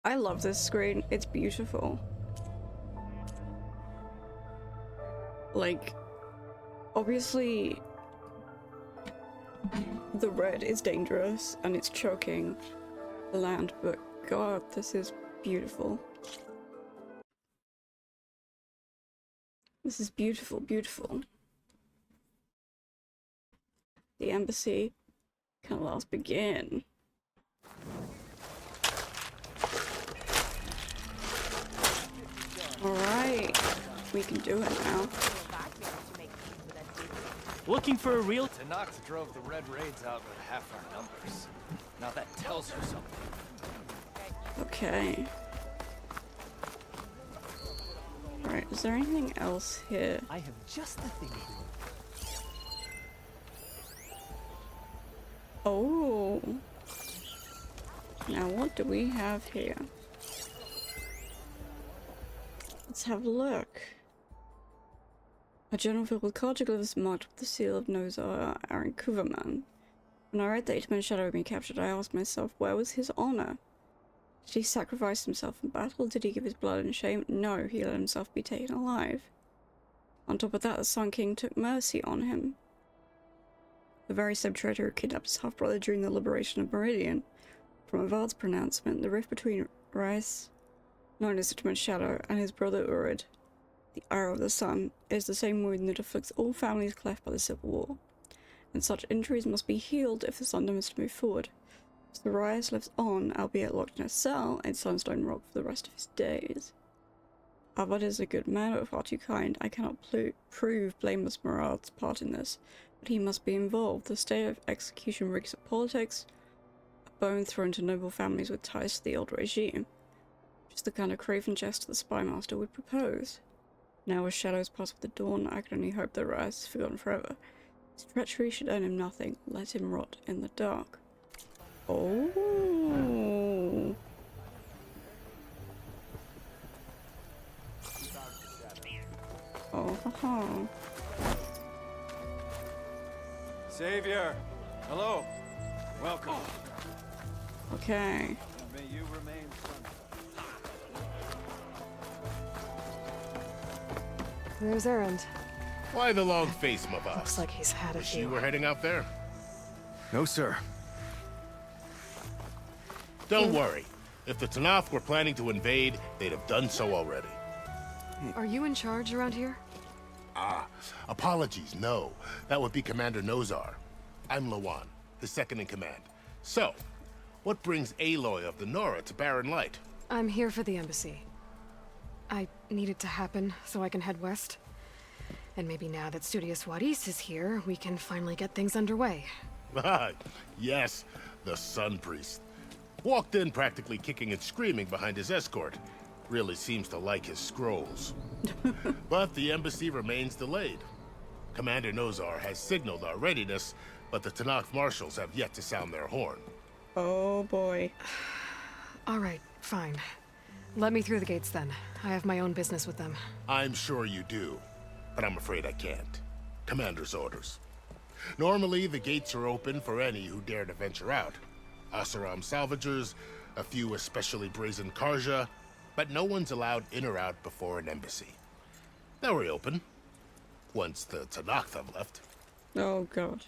I love this screen. It's beautiful. Like, obviously, the red is dangerous and it's choking the land, but God, this is beautiful. This is beautiful, beautiful. The embassy can at last begin. Alright, we can do it now. Looking for a real Knox drove the Red Raids out with half our numbers. Now that tells you something. Okay. Alright, is there anything else here? I have just the thing to do. Oh. Now what do we have here? Let's have a look. A journal filled with cartoglyphs marked with the seal of Nozar Aaron Kuverman. When I read that Itaman Shadow had been captured, I asked myself, where was his honor? Did he sacrifice himself in battle? Did he give his blood in shame? No, he let himself be taken alive. On top of that, the Sun King took mercy on him. The very same traitor who kidnapped his half-brother during the liberation of Meridian. From Avard's pronouncement, the rift between Rice, known as Itaman's Shadow, and his brother Urid, the Arrow of the Sun, is the same wound that afflicts all families cleft by the Civil War. And such injuries must be healed if the Sundom is to move forward. So the Rias lives on, albeit locked in a cell, in Sunstone Rock for the rest of his days. Avad is a good man, but far too kind. I cannot prove blameless Murad's part in this, but he must be involved. The state of execution reeks of politics, a bone thrown to noble families with ties to the old regime. Just the kind of craven jest the Spy Master would propose. Now as shadows pass with the dawn, I can only hope that Rias is forgotten forever. His treachery should earn him nothing. Let him rot in the dark. Oh. Oh, haha. Savior, hello. Welcome. Okay. May you remain There's Erend. Why the long face, my boss? Looks like he's had a Wish you few. were heading out there. No, sir. Don't worry. If the Tanakh were planning to invade, they'd have done so already. Are you in charge around here? Ah, apologies, no. That would be Commander Nozar. I'm Lawan, his second in command. So, what brings Aloy of the Nora to Barren Light? I'm here for the embassy. I need it to happen so I can head west. And maybe now that Studious Wadis is here, we can finally get things underway. Ah, yes, the Sun Priest. Walked in practically kicking and screaming behind his escort. Really seems to like his scrolls. But the embassy remains delayed. Commander Nozar has signaled our readiness, but the Tanakh marshals have yet to sound their horn. Oh boy. All right, fine. Let me through the gates then. I have my own business with them. I'm sure you do, but I'm afraid I can't. Commander's orders. Normally, the gates are open for any who dare to venture out. Asaram salvagers, a few especially brazen Karja, but no one's allowed in or out before an embassy. They'll reopen, once the Tanakh have left. Oh god.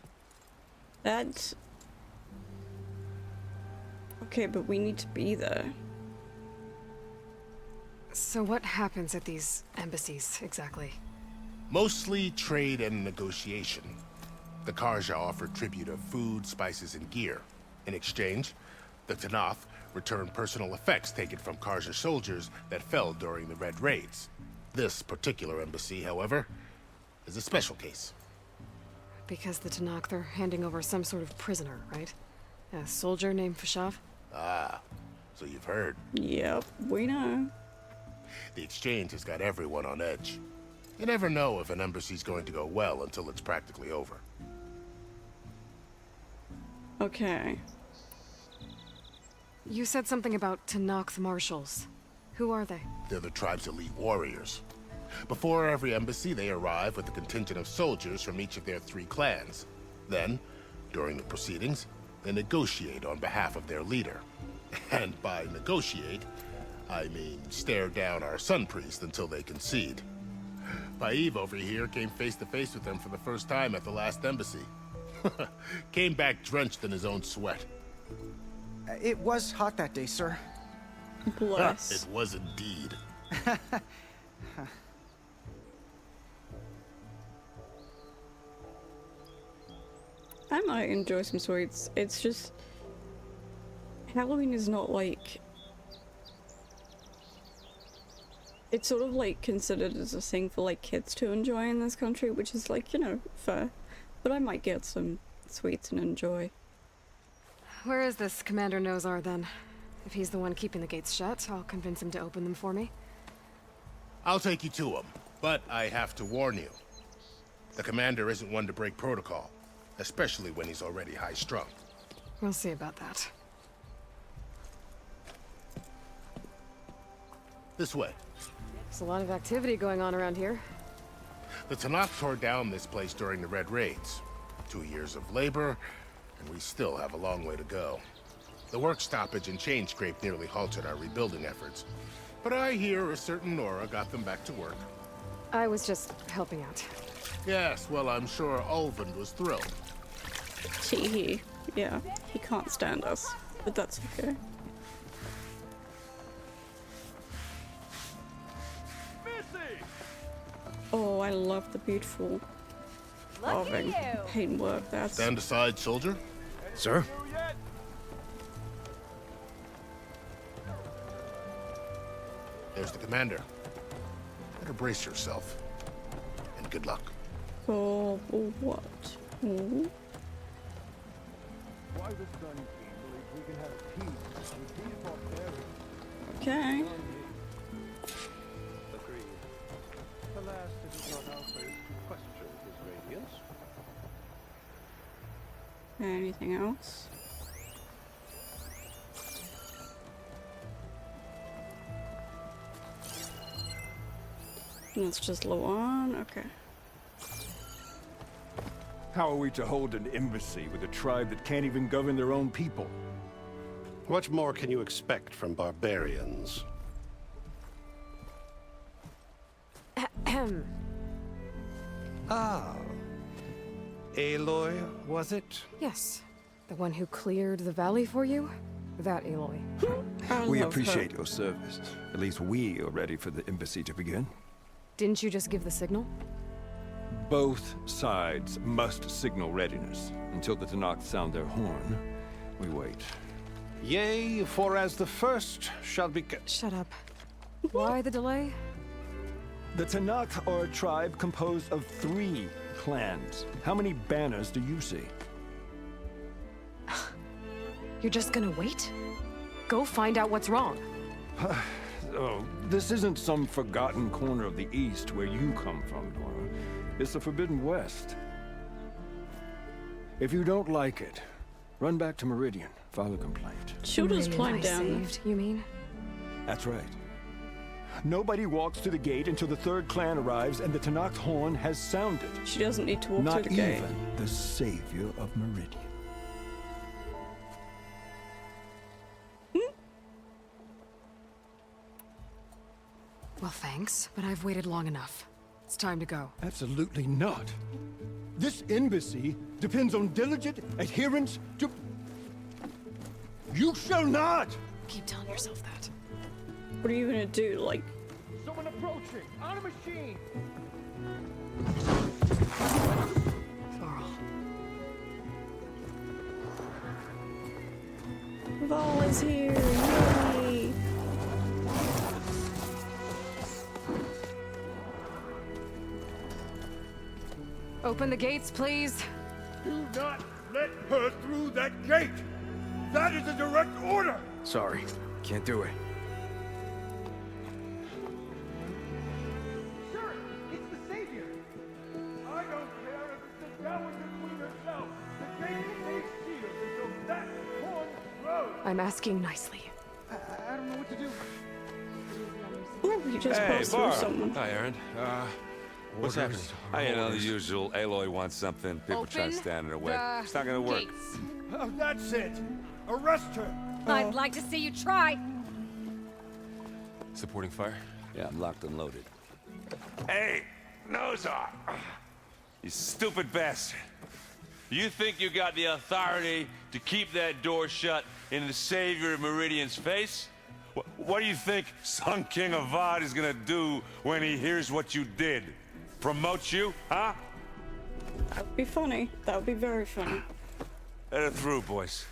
That's... Okay, but we need to be there. So what happens at these embassies, exactly? Mostly trade and negotiation. The Karja offer tribute of food, spices, and gear. In exchange, the Tanakh return personal effects taken from Karja soldiers that fell during the Red Raids. This particular embassy, however, is a special case. Because the Tanakh, they're handing over some sort of prisoner, right? A soldier named Fashav? Ah, so you've heard. Yep, we know. The exchange has got everyone on edge. You never know if an embassy's going to go well until it's practically over. Okay. You said something about Tanakh marshals. Who are they? They're the tribe's elite warriors. Before every embassy, they arrive with a contingent of soldiers from each of their 3 clans. Then, during the proceedings, they negotiate on behalf of their leader. And by negotiate, I mean stare down our sun priest until they concede. Paeve over here came face to face with them for the first time at the last embassy. Came back drenched in his own sweat. It was hot that day, sir. Bless. It was indeed. I might enjoy some sweets. It's just Halloween is not like, it's sort of like considered as a thing for like kids to enjoy in this country, which is like, you know, fair. But I might get some sweets and enjoy. Where is this Commander Nozar then? If he's the one keeping the gates shut, I'll convince him to open them for me. I'll take you to him, but I have to warn you. The commander isn't one to break protocol, especially when he's already high-strung. We'll see about that. This way. There's a lot of activity going on around here. The Tanakh tore down this place during the Red Raids. 2 years of labor, and we still have a long way to go. The work stoppage and chain scrape nearly halted our rebuilding efforts. But I hear a certain Nora got them back to work. I was just helping out. Yes, well, I'm sure Ulvund was thrilled. Yeah, he can't stand us, but that's okay. Oh, I love the beautiful carving, paintwork. That's Stand aside, soldier. Sir? There's the commander. Better brace yourself. And good luck. for what? Hmm? Why the Sun King believes we can have peace with these barbarians. Okay. Agreed. Alas, it is not our place to question his radiance. Anything else? That's just low on. Okay. How are we to hold an embassy with a tribe that can't even govern their own people? What more can you expect from barbarians? Ah. Aloy, was it? Yes. The one who cleared the valley for you? That Aloy. We love appreciate her. your service. At least we are ready for the embassy to begin. Didn't you just give the signal? Both sides must signal readiness. Until the Tanakh sound their horn, we wait. Yea, for as the first shall be... Shut up. Why the delay? The Tanakh are a tribe composed of 3 clans. How many banners do you see? You're just gonna wait? Go find out what's wrong. Oh, this isn't some forgotten corner of the East where you come from, Nora. It's the Forbidden West. If you don't like it, run back to Meridian, file a complaint. She'll just Meridian climb I down. saved, you mean? That's right. Nobody walks to the gate until the 3rd clan arrives and the Tanakh's horn has sounded. She doesn't need to walk Not through the gate. even the savior of Meridian. Well, thanks, but I've waited long enough. It's time to go. Absolutely not. This embassy depends on diligent adherence to... You shall not! Keep telling yourself that. What are you gonna do? Like, Someone approaching! On a machine! Varl. Val is here! Yay! Open the gates, please. Do not let her through that gate! That is a direct order! Sorry, can't do it. Sir, it's the Savior! I don't care if it's the Dowager Queen herself! The gate stays sealed until that horn blows! I'm asking nicely. I don't know what to do. Oh, he just passed through someone. Hi, Aaron. What's happening? I know the usual. Aloy wants something. People try to stand in her way. It's not gonna work. Oh, that's it! Arrest her! I'd like to see you try. Supporting fire? Yeah, I'm locked and loaded. Hey, Nozar! You stupid bastard. You think you got the authority to keep that door shut in the Savior of Meridian's face? What do you think Sun King Avad is gonna do when he hears what you did? Promote you, huh? That would be funny. That would be very funny. Let it through, boys.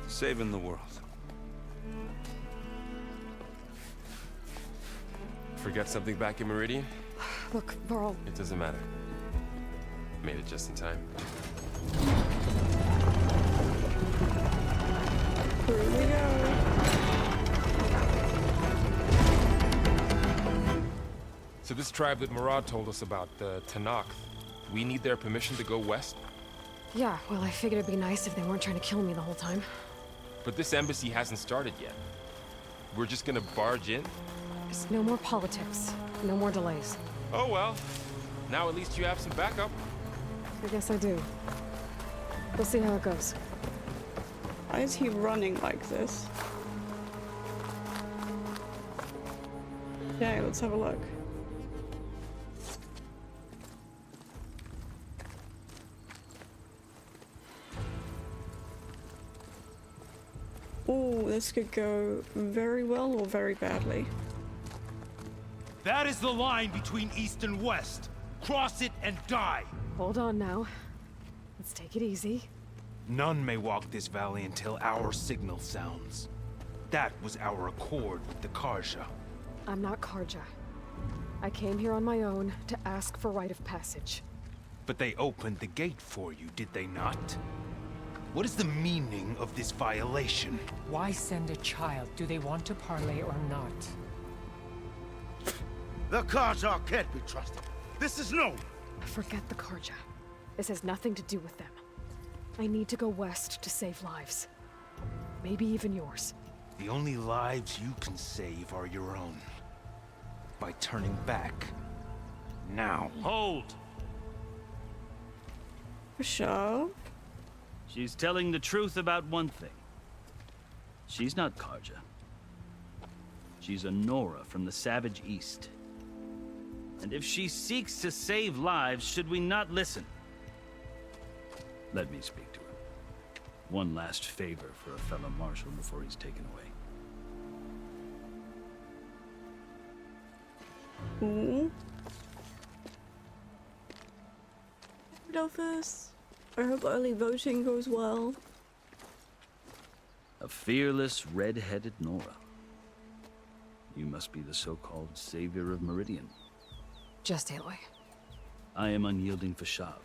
Saving the world. Forget something back in Meridian? Look, Varl. It doesn't matter. Made it just in time. Here we go. So this tribe that Murad told us about, the Tanakh, we need their permission to go west? Yeah, well, I figured it'd be nice if they weren't trying to kill me the whole time. But this embassy hasn't started yet. We're just gonna barge in? Just no more politics. No more delays. Oh well. Now at least you have some backup. I guess I do. We'll see how it goes. Why is he running like this? Okay, let's have a look. Oh, this could go very well or very badly. That is the line between east and west. Cross it and die. Hold on now. Let's take it easy. None may walk this valley until our signal sounds. That was our accord with the Karja. I'm not Karja. I came here on my own to ask for rite of passage. But they opened the gate for you, did they not? What is the meaning of this violation? Why send a child? Do they want to parley or not? The Karja can't be trusted. This is known. Forget the Karja. This has nothing to do with them. I need to go west to save lives. Maybe even yours. The only lives you can save are your own. By turning back. Now. Hold! For sure. She's telling the truth about one thing. She's not Karja. She's a Nora from the Savage East. And if she seeks to save lives, should we not listen? Let me speak to her. One last favor for a fellow marshal before he's taken away. Ooh. Office. I hope early voting goes well. A fearless, red-headed Nora. You must be the so-called savior of Meridian. Just Aloy. I am unyielding Fashav.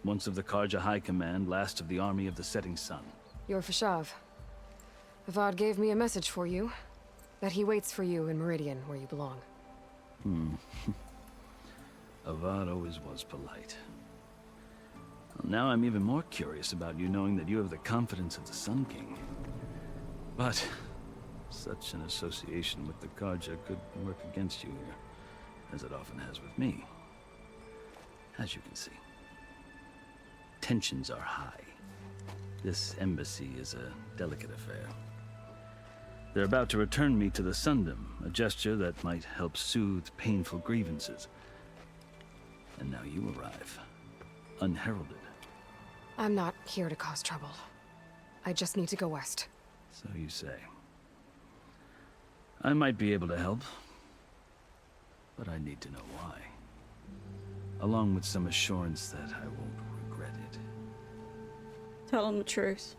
Once of the Karja High Command, last of the army of the Setting Sun. You're Fashav. Avad gave me a message for you. That he waits for you in Meridian, where you belong. Avad always was polite. Well, now I'm even more curious about you knowing that you have the confidence of the Sun King. But such an association with the Karja could work against you here, as it often has with me. As you can see, tensions are high. This embassy is a delicate affair. They're about to return me to the Sundom, a gesture that might help soothe painful grievances. And now you arrive, unheralded. I'm not here to cause trouble. I just need to go west. So you say. I might be able to help, but I need to know why. Along with some assurance that I won't regret it. Tell him the truth.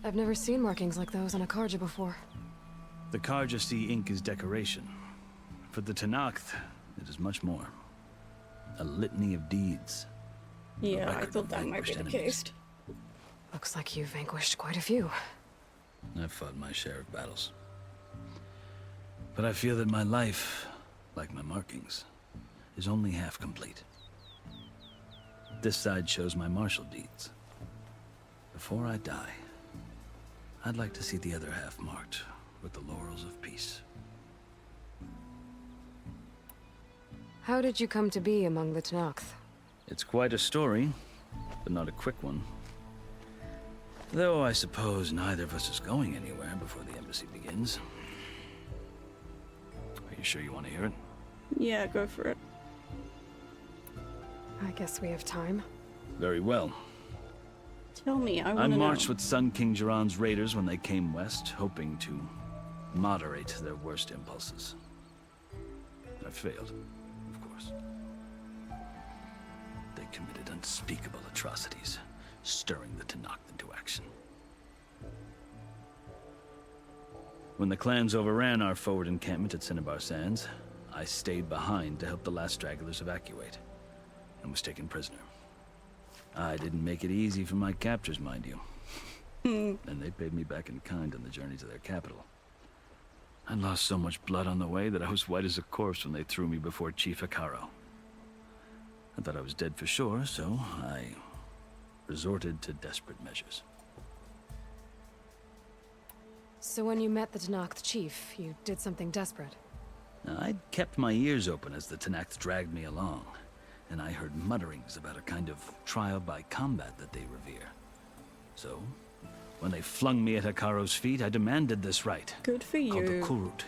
I've never seen markings like those on a Karja before. The Karja see ink as decoration. For the Tanakh, it is much more. A litany of deeds. Yeah, I thought that might be the case. Looks like you've vanquished quite a few. I've fought my share of battles. But I feel that my life, like my markings, is only half complete. This side shows my martial deeds. Before I die, I'd like to see the other half marked with the laurels of peace. How did you come to be among the Tanakh? It's quite a story, but not a quick one. Though I suppose neither of us is going anywhere before the embassy begins. Are you sure you want to hear it? Yeah, go for it. I guess we have time. Very well. Tell me, I want I to know. marched with Sun King Jiran's raiders when they came west, hoping to moderate their worst impulses. I failed, of course. They committed unspeakable atrocities, stirring the Tenakth into action. When the clans overran our forward encampment at Cinnabar Sands, I stayed behind to help the last stragglers evacuate, and was taken prisoner. I didn't make it easy for my captors, mind you. And they paid me back in kind on the journey to their capital. I lost so much blood on the way that I was white as a corpse when they threw me before Chief Hekaro. I thought I was dead for sure, so I resorted to desperate measures. So when you met the Tenakth chief, you did something desperate. I'd kept my ears open as the Tenakth dragged me along, and I heard mutterings about a kind of trial by combat that they revere. So, when they flung me at Hekaro's feet, I demanded this right. Good for you. Called the Kulrut,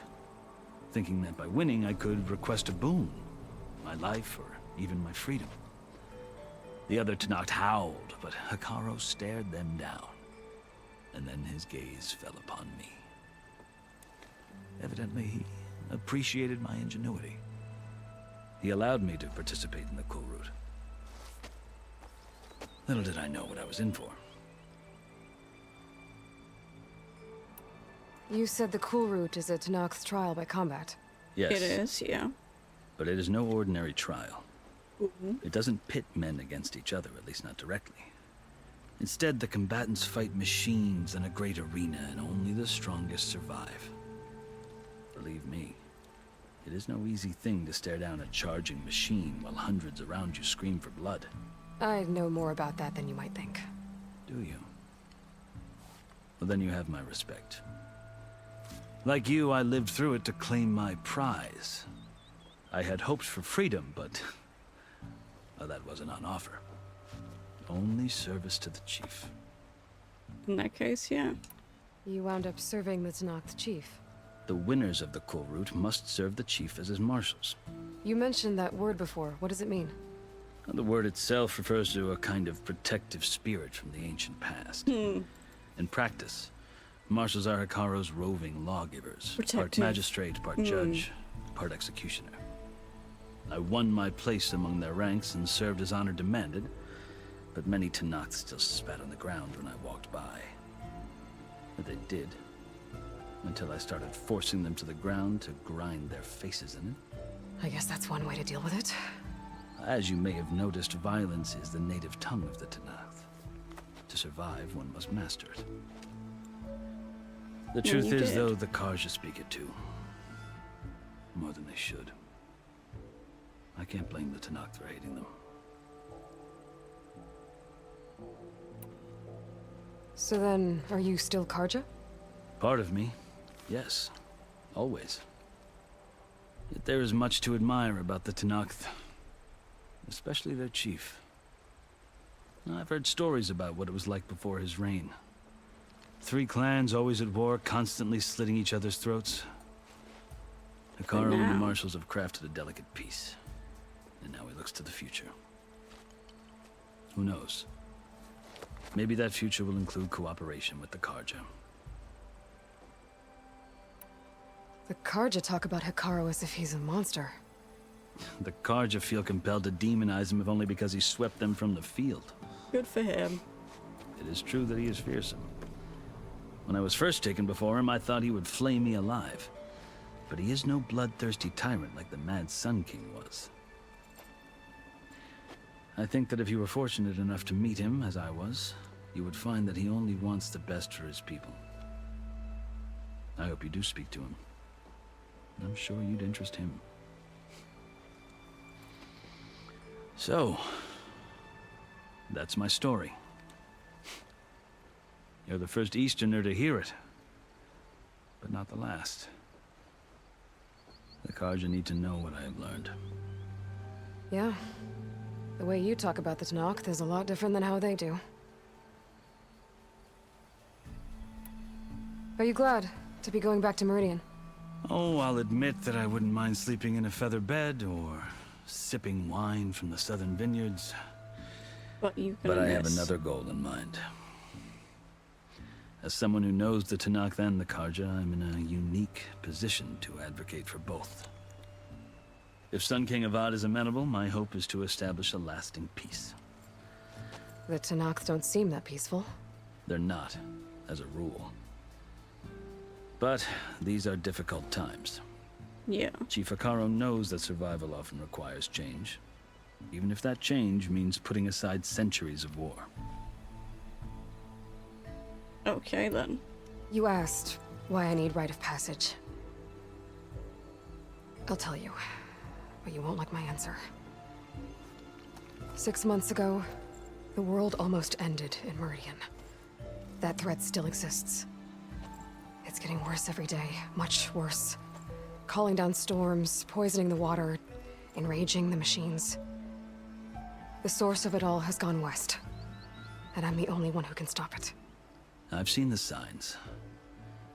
thinking that by winning I could request a boon, my life or even my freedom. The other Tenakth howled, but Hekaro stared them down, and then his gaze fell upon me. Evidently, he appreciated my ingenuity. He allowed me to participate in the Kulrut. Little did I know what I was in for. You said the Kulrut is a Tenakth trial by combat. Yes. It is, yeah. But it is no ordinary trial. It doesn't pit men against each other, at least not directly. Instead, the combatants fight machines in a great arena, and only the strongest survive. Believe me, it is no easy thing to stare down a charging machine while hundreds around you scream for blood. I know more about that than you might think. Do you? Well, then you have my respect. Like you, I lived through it to claim my prize. I had hoped for freedom, but well, that wasn't on offer. Only service to the chief. In that case, yeah. You wound up serving the Tenakth chief. The winners of the Kulrut must serve the chief as his marshals. You mentioned that word before. What does it mean? The word itself refers to a kind of protective spirit from the ancient past. In practice, marshals are Hekaro's roving lawgivers. Part magistrate, part judge, part executioner. I won my place among their ranks and served as honor demanded, but many Tenakth still spat on the ground when I walked by. But they did, until I started forcing them to the ground to grind their faces in it. I guess that's one way to deal with it. As you may have noticed, violence is the native tongue of the Tenakth. To survive, one must master it. The truth is, though, the Karja speak it too. More than they should. I can't blame the Tenakth for hating them. So then, are you still Karja? Part of me, yes. Always. Yet there is much to admire about the Tenakth. Especially their chief. I've heard stories about what it was like before his reign. 3 clans always at war, constantly slitting each other's throats. Hekaro and the marshals have crafted a delicate peace. And now he looks to the future. Who knows? Maybe that future will include cooperation with the Karja. The Karja talk about Hekaro as if he's a monster. The Karja feel compelled to demonize him if only because he swept them from the field. Good for him. It is true that he is fearsome. When I was first taken before him, I thought he would flay me alive. But he is no bloodthirsty tyrant like the Mad Sun King was. I think that if you were fortunate enough to meet him, as I was, you would find that he only wants the best for his people. I hope you do speak to him. I'm sure you'd interest him. So, that's my story. You're the first Easterner to hear it, but not the last. The Karja need to know what I have learned. Yeah. The way you talk about the Tanakh is a lot different than how they do. Are you glad to be going back to Meridian? Oh, I'll admit that I wouldn't mind sleeping in a feather bed or sipping wine from the southern vineyards. But I have another goal in mind. As someone who knows the Tanakh and the Karja, I'm in a unique position to advocate for both. If Sun King Avad is amenable, my hope is to establish a lasting peace. The Tanakh don't seem that peaceful. They're not, as a rule. But these are difficult times. Yeah. Chief Akaro knows that survival often requires change, even if that change means putting aside centuries of war. Okay, then. You asked why I need rite of passage. I'll tell you, but you won't like my answer. 6 months ago, the world almost ended in Meridian. That threat still exists. It's getting worse every day, much worse. Calling down storms, poisoning the water, enraging the machines. The source of it all has gone west, and I'm the only one who can stop it. I've seen the signs,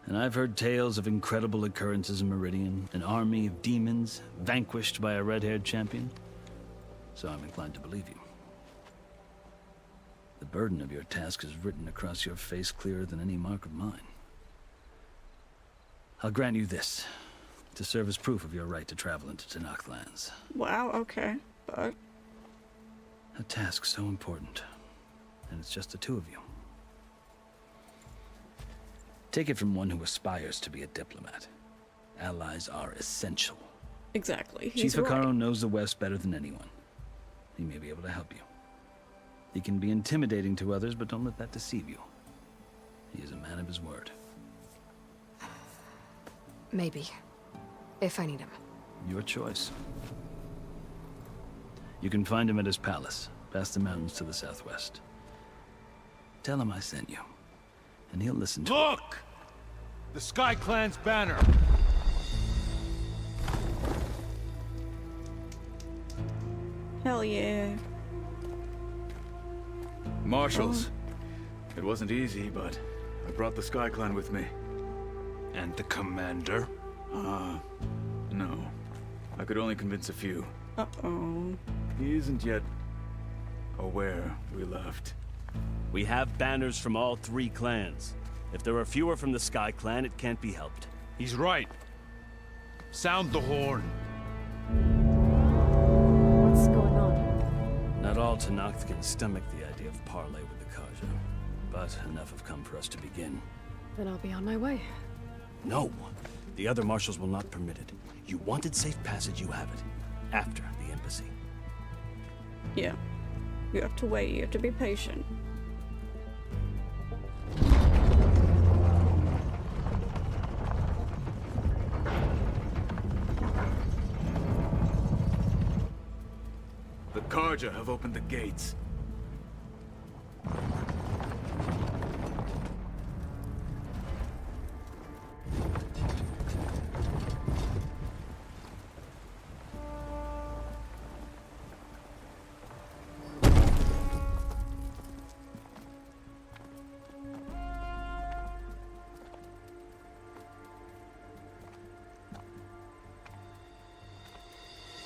and I've heard tales of incredible occurrences in Meridian, an army of demons vanquished by a red-haired champion, so I'm inclined to believe you. The burden of your task is written across your face clearer than any mark of mine. I'll grant you this, to serve as proof of your right to travel into Tanakh lands. Wow, okay, but... A task so important, and it's just the two of you. Take it from one who aspires to be a diplomat. Allies are essential. Exactly, Chief he's Akaro right. knows the West better than anyone. He may be able to help you. He can be intimidating to others, but don't let that deceive you. He is a man of his word. Maybe. If I need him. Your choice. You can find him at his palace, past the mountains to the southwest. Tell him I sent you, and he'll listen to you. Look! The Sky Clan's banner! Hell yeah. Marshals. It wasn't easy, but I brought the Sky Clan with me. And the commander? No. I could only convince a few. Uh-oh. He isn't yet aware we left. We have banners from all 3 clans. If there are fewer from the Sky Clan, it can't be helped. He's right. Sound the horn. What's going on? Not all Tanakh can stomach the idea of parley with the Karja, but enough have come for us to begin. Then I'll be on my way. No. The other marshals will not permit it. You wanted safe passage, you have it. After the embassy. Yeah. You have to wait, you have to be patient. The Karja have opened the gates.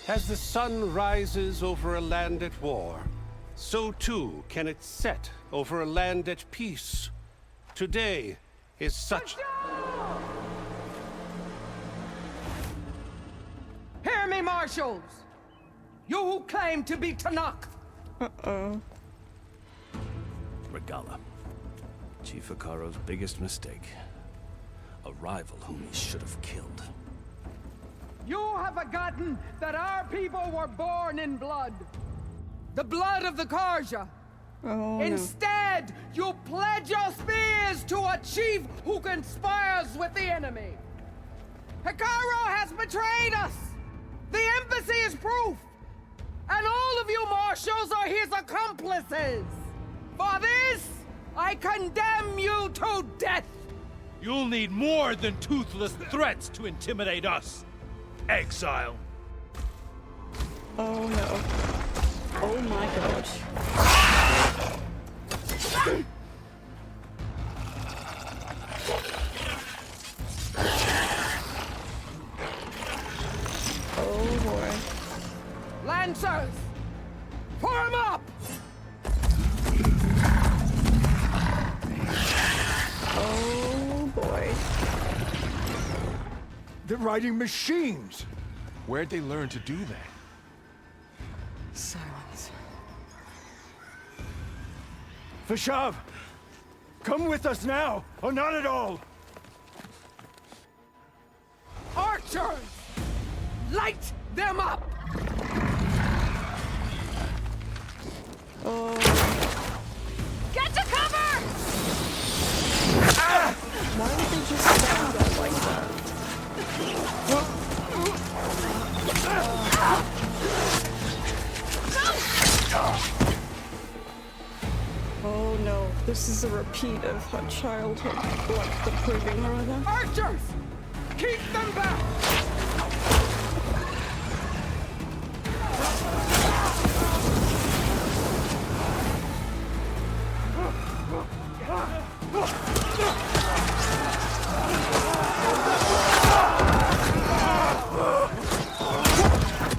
As the sun rises over a land at war, so too can it set over a land at peace. Today is such... Hear me, marshals! You who claim to be Tanakh! Uh-oh. Regala. Chief Akaro's biggest mistake. A rival whom he should have killed. You have forgotten that our people were born in blood. The blood of the Karja. Oh, Instead, you pledge your spears to a chief who conspires with the enemy. Akaro has betrayed us. The embassy is proof. And all of you marshals are his accomplices. For this, I condemn you to death. You'll need more than toothless threats to intimidate us. Exile. Oh no. Oh my god. Oh boy. Lancers! Form up! Oh boy. They're riding machines! Where'd they learn to do that? Silence. Fashav! Come with us now, or not at all! Archers! Light them up! Oh. Get to cover! Ah! Why would they just stand there like that? Oh no, this is a repeat of her childhood, like the proving or other. Archers! Keep them back!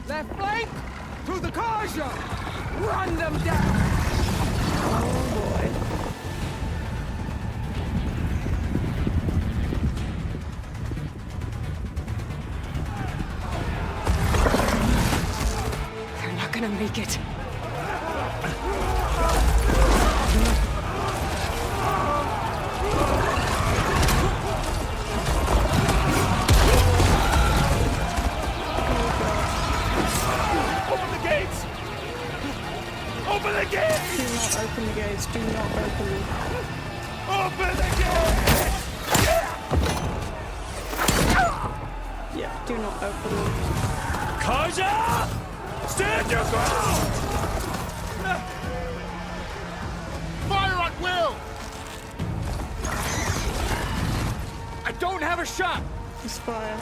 Left flank! To the Kaja! Run them down! Oh boy. They're not gonna make it. Open the gates! Open the gates! Do not open the gates. Do not open them. Open the gates! Yeah, do not open them. Kaja! Stand your ground! Fire at will! I don't have a shot! Just fire.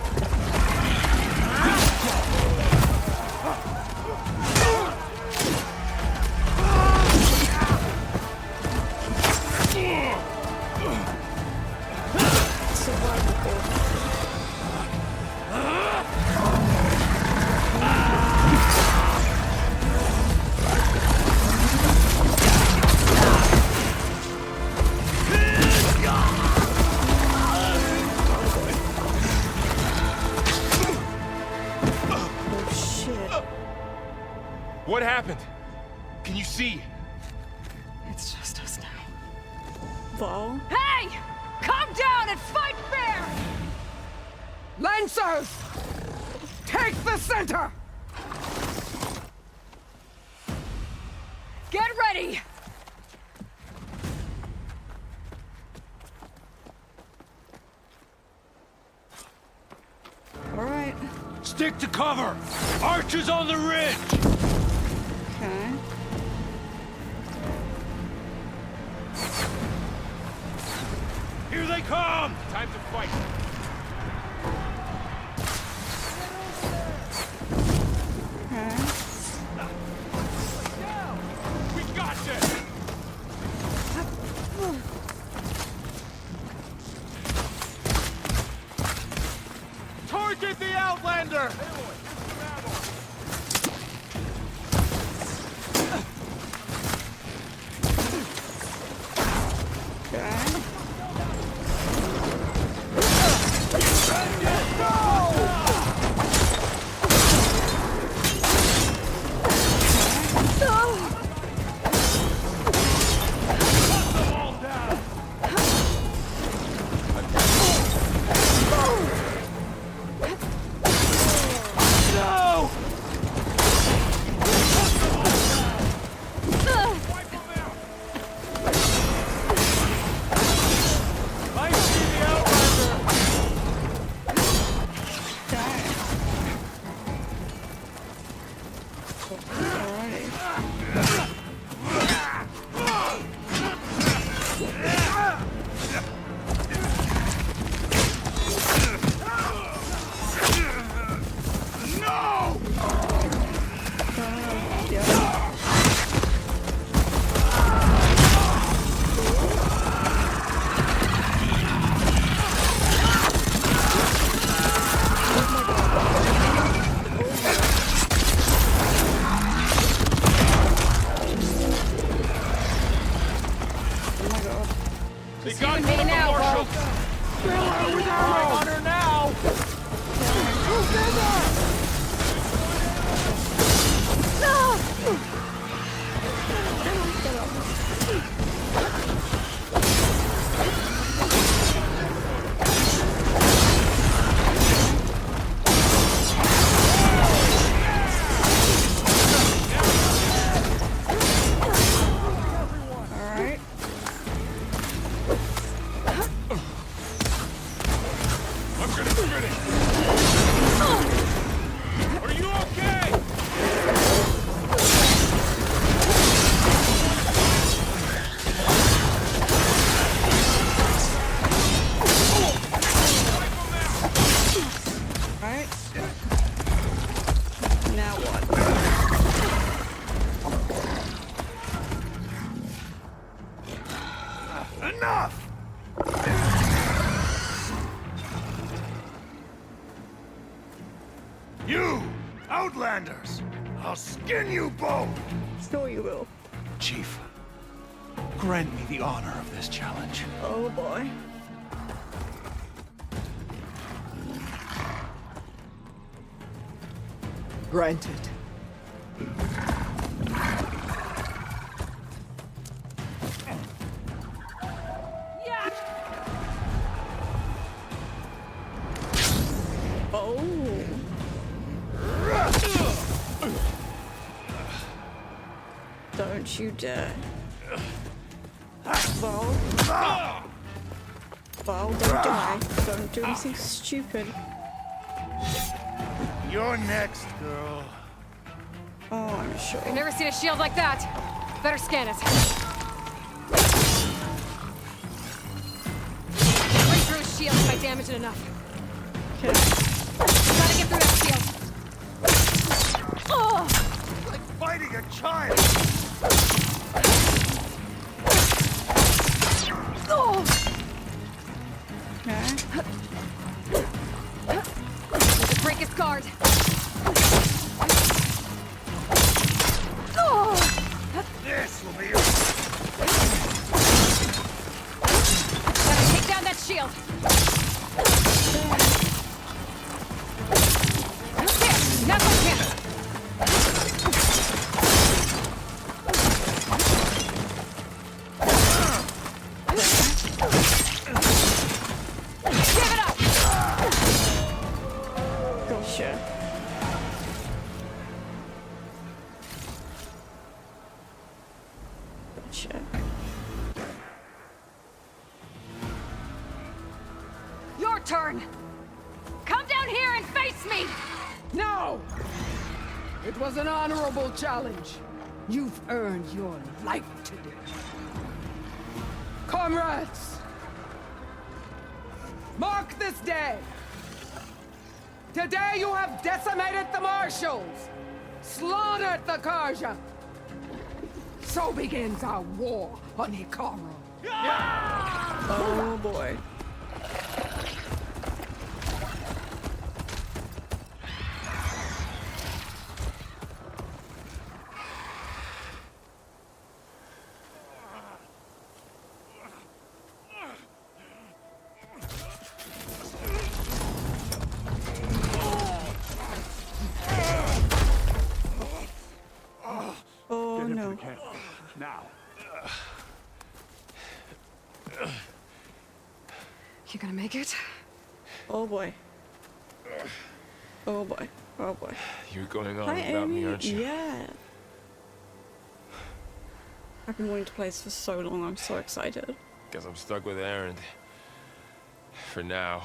What happened? Can you see? It's just us now. Val? Hey! Calm down and fight fair! Lancers! Take the center! Get ready! Alright. Stick to cover! Archers on the ridge! Okay. Here they come! Time to fight. Okay. We got this! Target the Outlander! They got one of the marshals! On her now! Alright. I'm gonna finish! Are you okay? Alright. Now what? Enough! You, Outlanders! I'll skin you both! Sure you will. Chief, grant me the honor of this challenge. Oh boy. Granted. Oh. Don't you dare. Val. Val, don't die. Don't do anything stupid. You're next, girl. Oh, I'm sure. I've never seen a shield like that. Better scan it. Break through his shield if I damage it enough. Okay. Gotta get through that shield. Oh! Like fighting a child! Oh! Okay. Break his guard. Oh! This will be Gotta take down that shield. There, now go here. Give it up. Gotcha. Gotcha. Your turn! Come down here and face me! No! It was an honorable challenge. You've earned your life today. Comrades! Mark this day! Today you have decimated the Marshals! Slaughtered the Karja! So begins our war on Hikaru. Oh boy. Oh no. now. You gonna make it? Oh boy. Oh boy. Oh boy. You're going on Hi, without Amy. me, aren't you? Yeah. I've been wanting to play this for so long. I'm so excited. Guess I'm stuck with Aaron. For now.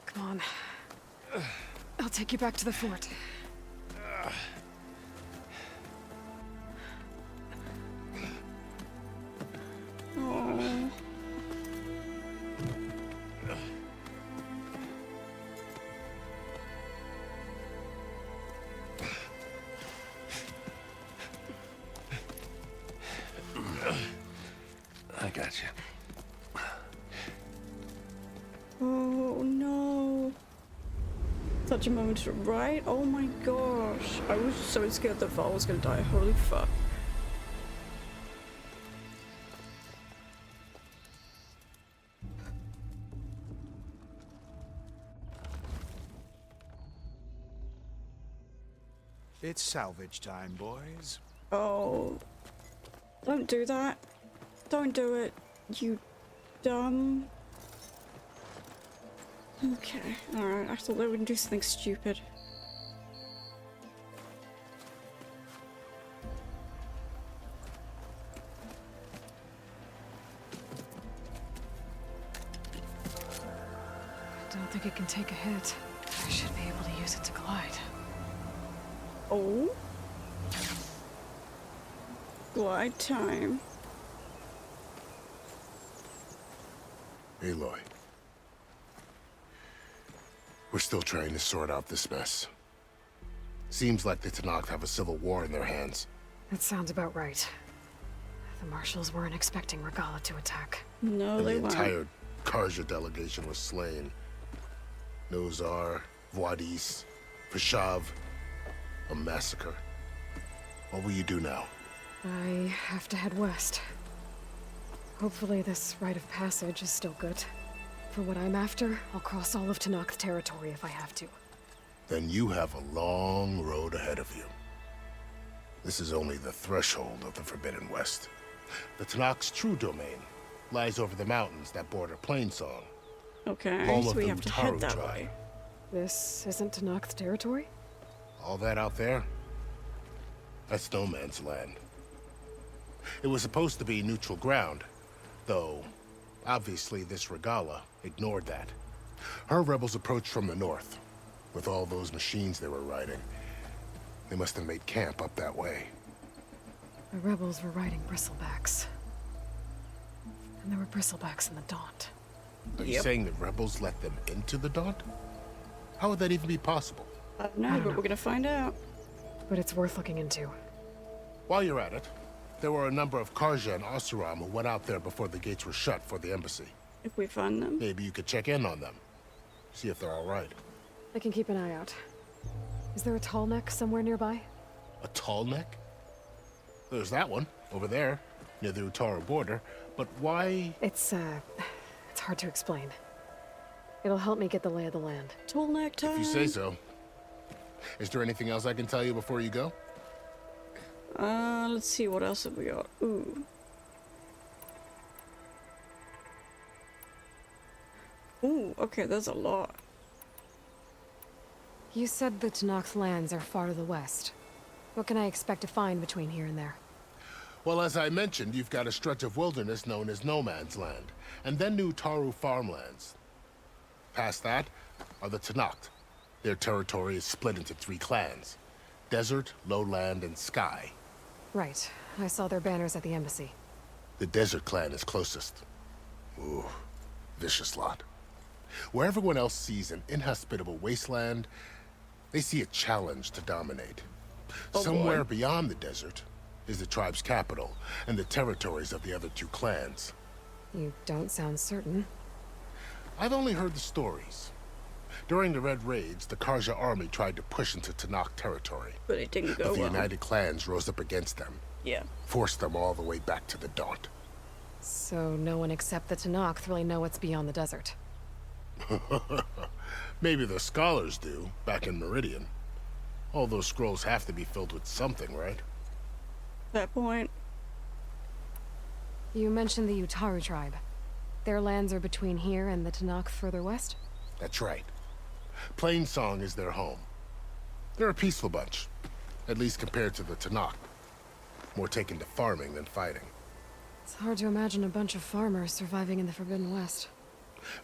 Come on. I'll take you back to the fort. Oh. I got you. Oh no. Such a moment, right? Oh my gosh. I was so scared that Val was gonna die. Holy fuck. It's salvage time, boys. Oh. Don't do that. Don't do it, you dumb. Okay, alright, I thought they would do something stupid. I don't think it can take a hit. I should be able to use it to glide. Oh? Glide time. Aloy. We're still trying to sort out this mess. Seems like the Tenakth have a civil war in their hands. That sounds about right. The Marshals weren't expecting Regala to attack. No, And they the weren't. entire Karja delegation was slain. Nozar, Voidis, Fashav, a massacre. What will you do now? I have to head west. Hopefully this rite of passage is still good. For what I'm after, I'll cross all of Tenakth territory if I have to. Then you have a long road ahead of you. This is only the threshold of the Forbidden West. The Tenakth's true domain lies over the mountains that border Plainsong. Okay, home so of we the have to Utaru head that tribe. way. This isn't Tenakth territory? All that out there? That's no man's land. It was supposed to be neutral ground, though obviously this Regala ignored that. Her rebels approached from the north. With all those machines they were riding, they must have made camp up that way. The rebels were riding bristlebacks. And there were bristlebacks in the Daunt. Are you saying the rebels let them into the Daunt? How would that even be possible? I don't know, but we're gonna find out. But it's worth looking into. While you're at it, there were a number of Karja and Oseram who went out there before the gates were shut for the embassy. If we find them. Maybe you could check in on them. See if they're all right. I can keep an eye out. Is there a tall neck somewhere nearby? A tall neck? There's that one, over there, near the Utaru border. But why? It's hard to explain. It'll help me get the lay of the land. Tall neck time. If you say so. Is there anything else I can tell you before you go? Let's see, what else have we got? Ooh. Ooh, okay, there's a lot. You said the Tenakth lands are far to the west. What can I expect to find between here and there? Well, as I mentioned, you've got a stretch of wilderness known as No Man's Land, and then New Taru farmlands. Past that are the Tenakth. Their territory is split into 3 clans: Desert, Lowland, and Sky. Right. I saw their banners at the embassy. The Desert clan is closest. Ooh, vicious lot. Where everyone else sees an inhospitable wasteland, they see a challenge to dominate. Oh, Somewhere boy. beyond the desert is the tribe's capital and the territories of the other 2 clans. You don't sound certain. I've only heard the stories. During the Red Raids, the Karja army tried to push into Tenakth territory. But it didn't go But the well. United Clans rose up against them. Yeah. Forced them all the way back to the Daunt. So no one except the Tenakth really know what's beyond the desert. Maybe the scholars do, back in Meridian. All those scrolls have to be filled with something, right? That point. You mentioned the Utaru tribe. Their lands are between here and the Tenakth further west? That's right. Plainsong is their home. They're a peaceful bunch, at least compared to the Tenakth. More taken to farming than fighting. It's hard to imagine a bunch of farmers surviving in the Forbidden West.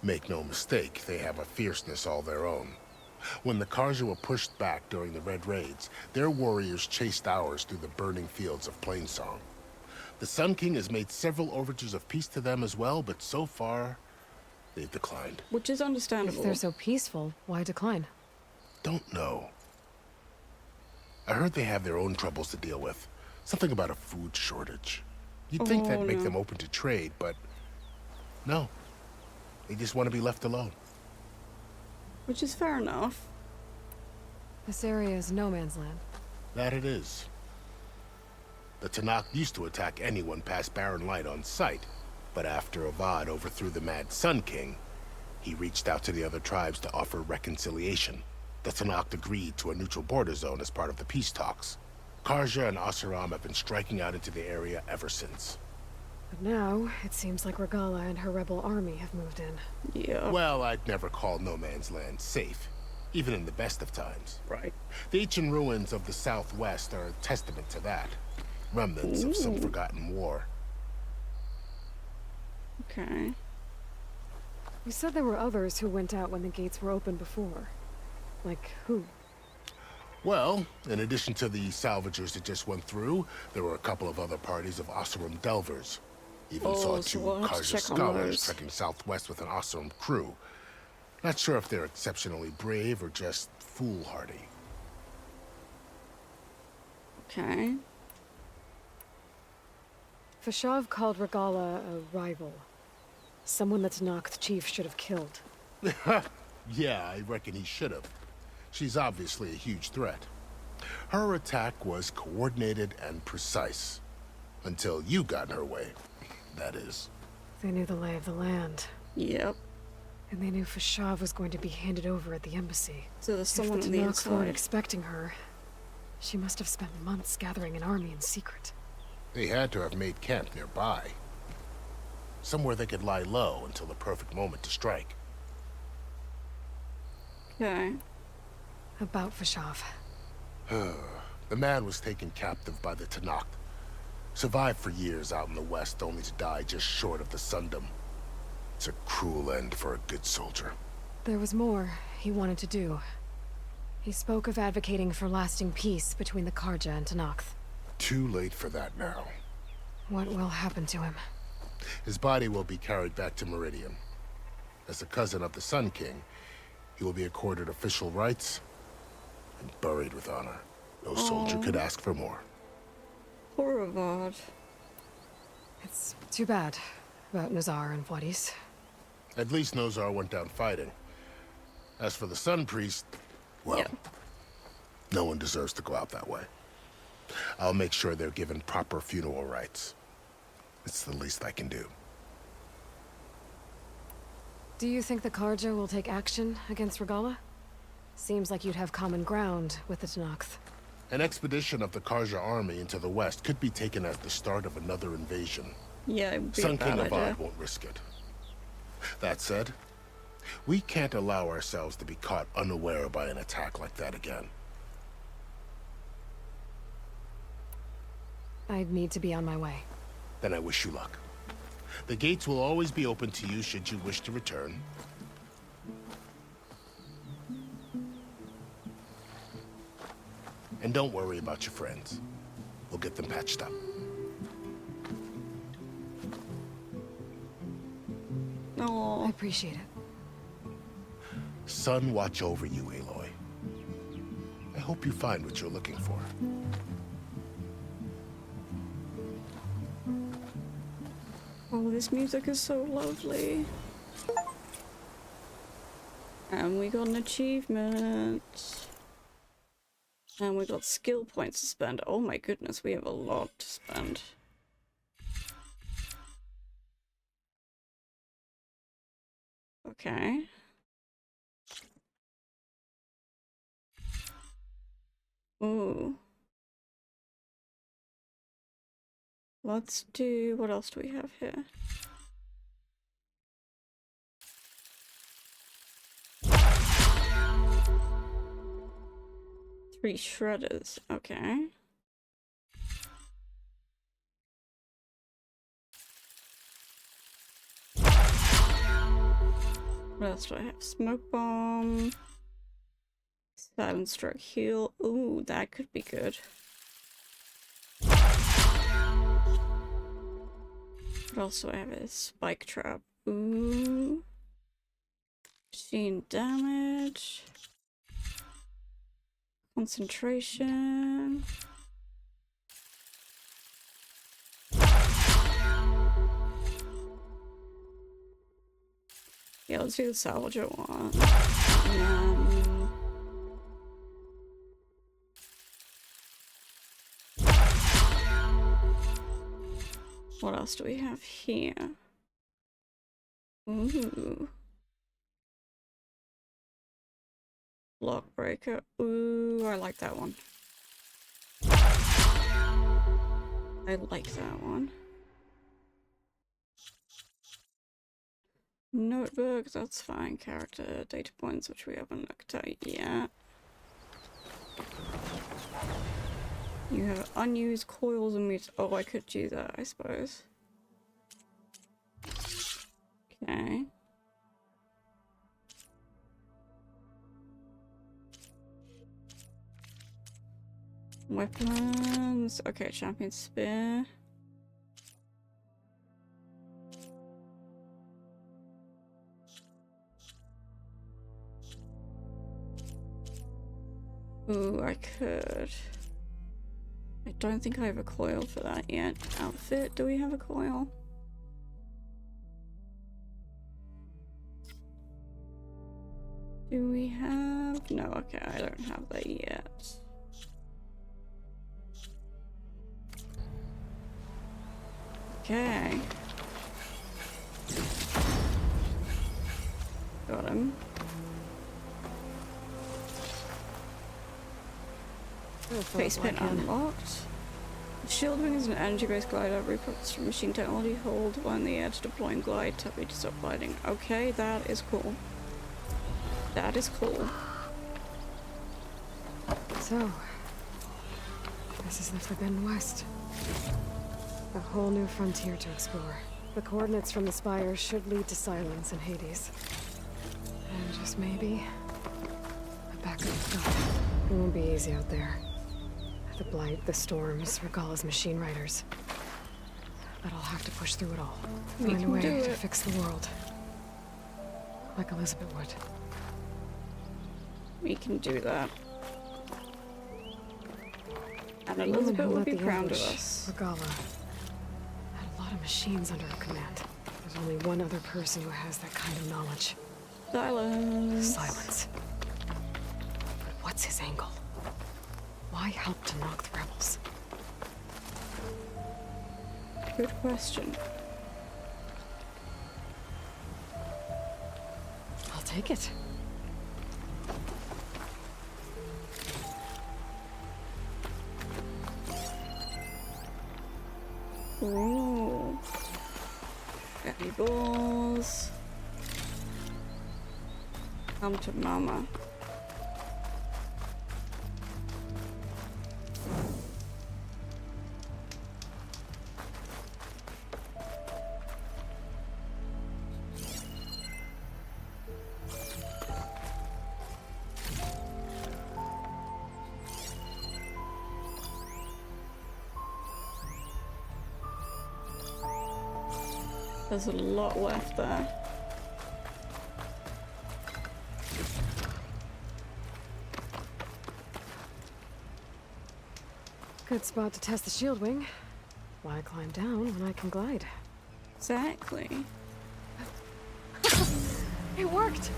Make no mistake, they have a fierceness all their own. When the Karja were pushed back during the Red Raids, their warriors chased ours through the burning fields of Plainsong. The Sun King has made several overtures of peace to them as well, but so far, they've declined. Which is understandable. If they're so peaceful, why decline? Don't know. I heard they have their own troubles to deal with. Something about a food shortage. You'd think that'd make them open to trade, but no. They just want to be left alone. Which is fair enough. This area is no man's land. That it is. The Tenakth used to attack anyone past Barren Light on sight, but after Avad overthrew the Mad Sun King, he reached out to the other tribes to offer reconciliation. The Tanakh agreed to a neutral border zone as part of the peace talks. Karja and Oseram have been striking out into the area ever since. But now, it seems like Regala and her rebel army have moved in. Yeah. Well, I'd never call no man's land safe, even in the best of times. Right. The ancient ruins of the Southwest are a testament to that. Remnants of some forgotten war. Okay. You said there were others who went out when the gates were open before. Like who? Well, in addition to the salvagers that just went through, there were a couple of other parties of Oseram delvers. Even saw two Karja scholars trekking southwest with an Oseram crew. Not sure if they're exceptionally brave or just foolhardy. Okay. Fashav called Regala a rival. Someone that Tanakh chief should have killed. Yeah, I reckon he should have. She's obviously a huge threat. Her attack was coordinated and precise. Until you got in her way, that is. They knew the lay of the land. Yep. And they knew Fashav was going to be handed over at the embassy. So there's someone if on the the Tanakh weren't inside. expecting her, she must have spent months gathering an army in secret. They had to have made camp nearby. Somewhere they could lie low until the perfect moment to strike. Okay. About Fashav. The man was taken captive by the Tanakh. Survived for years out in the west, only to die just short of the Sundom. It's a cruel end for a good soldier. There was more he wanted to do. He spoke of advocating for lasting peace between the Karja and Tanakh. Too late for that now. What will happen to him? His body will be carried back to Meridian. As a cousin of the Sun King, he will be accorded official rights and buried with honor. No soldier could ask for more. Horrivad. It's too bad about Nazar and Vladis. At least Nozar went down fighting. As for the Sun Priest, well, no one deserves to go out that way. I'll make sure they're given proper funeral rites. It's the least I can do. Do you think the Karja will take action against Regala? Seems like you'd have common ground with the Tanakh. An expedition of the Karja army into the west could be taken as the start of another invasion. Yeah, it would be Sun a King bad idea. Avad won't risk it. That said, we can't allow ourselves to be caught unaware by an attack like that again. I'd need to be on my way. Then I wish you luck. The gates will always be open to you should you wish to return. And don't worry about your friends. We'll get them patched up. Oh, I appreciate it. Sun watch over you, Aloy. I hope you find what you're looking for. Oh, this music is so lovely. And we got an achievement. And we got skill points to spend. Oh my goodness, we have a lot to spend. Okay. Ooh. Let's do, what else do we have here? Three shredders, okay. What else do I have? Smoke bomb. Silent stroke heal. Ooh, that could be good. What else do I have? A spike trap. Ooh. Machine damage. Concentration. Yeah, let's do the salvager one. What else do we have here? Ooh. Lock breaker. Ooh, I like that one. I like that one. Notebook, that's fine. Character data points, which we haven't looked at yet. You have unused coils and meters. Oh, I could do that, I suppose. Okay. Weapons. Okay, champion spear. Ooh, I could. I don't think I have a coil for that yet. Outfit, do we have a coil? Do we have? No, okay, I don't have that yet. Okay. Got him. Face pin unlocked. The shield wing is an energy-based glider repurposed from machine technology. Hold while in the air to deploy and glide. Tap me to stop gliding. Okay, that is cool. That is cool. So, this is the Forbidden West. A whole new frontier to explore. The coordinates from the spire should lead to Sylens and Hades. And just maybe a backup thought. It won't be easy out there. The Blight, the Storms, Regalla's machine riders. But I'll have to push through it all. Find a way to fix the world. Like Elizabeth would. We can do that. And Elizabeth would be proud of us. Regalla had a lot of machines under her command. There's only one other person who has that kind of knowledge. Sylens. Sylens. But what's his angle? Why help to knock the rebels? Good question. I'll take it. Ooh. Happy balls. Come to mama. There's a lot left there. Good spot to test the shield wing. Why climb down when I can glide? Exactly. It worked!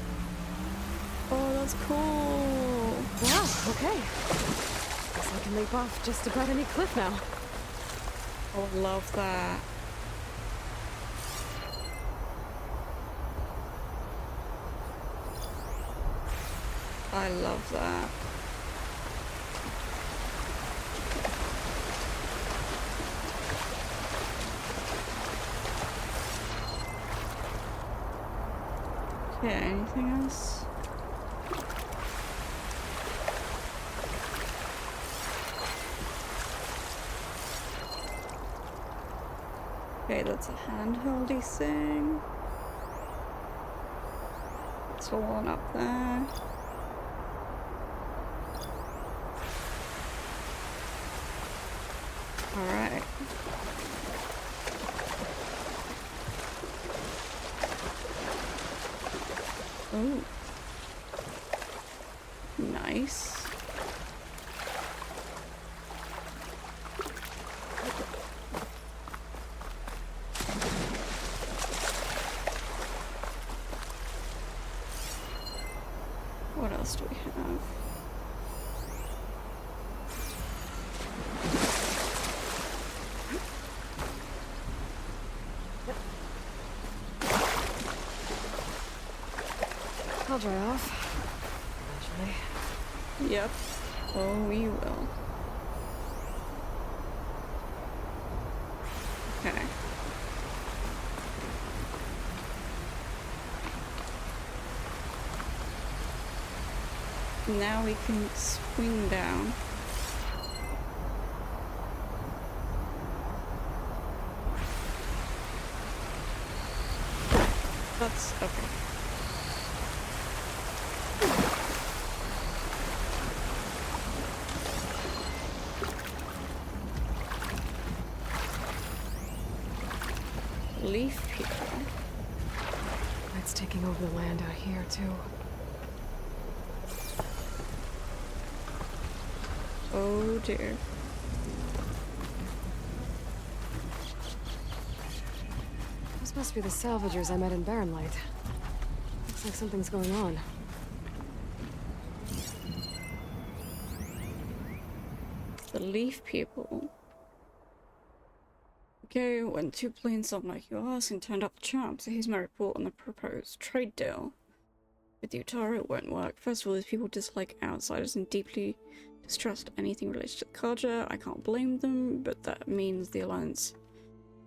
Oh, that's cool. Wow, okay. Guess I can leap off just about any cliff now. Oh, I love that. I love that. Okay, anything else? Okay, that's a handholdy thing. It's all on up there. Alright. Oh. Nice. What else do we have? I'll dry off. Eventually. Yep. Oh, we will. Okay. Now we can swing down. That's okay. Leaf people. It's taking over the land out here, too. Oh dear. This must be the salvagers I met in Barren Light. Looks like something's going on. The leaf people. Okay, when two planes sound like yours and turned up the charm, so here's my report on the proposed trade deal. With the Utara, it won't work. First of all, these people dislike outsiders and deeply distrust anything related to the culture. I can't blame them, but that means the alliance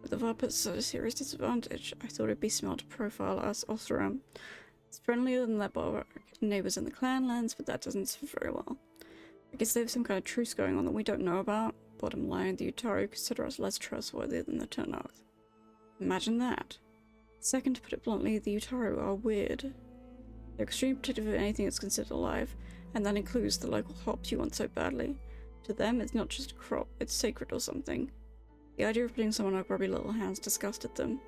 with the Varpets is at a serious disadvantage. I thought it'd be smart to profile us Oseram. It's friendlier than their barbaric neighbors in the Clanlands, but that doesn't sit very well. I guess they have some kind of truce going on that we don't know about. Bottom line, the Utaru consider us less trustworthy than the Tenarth. Imagine that. Second, to put it bluntly, the Utaru are weird. They're extremely protective of anything that's considered alive, and that includes the local hops you want so badly. To them, it's not just a crop, it's sacred or something. The idea of putting someone on our grubby little hands disgusted them.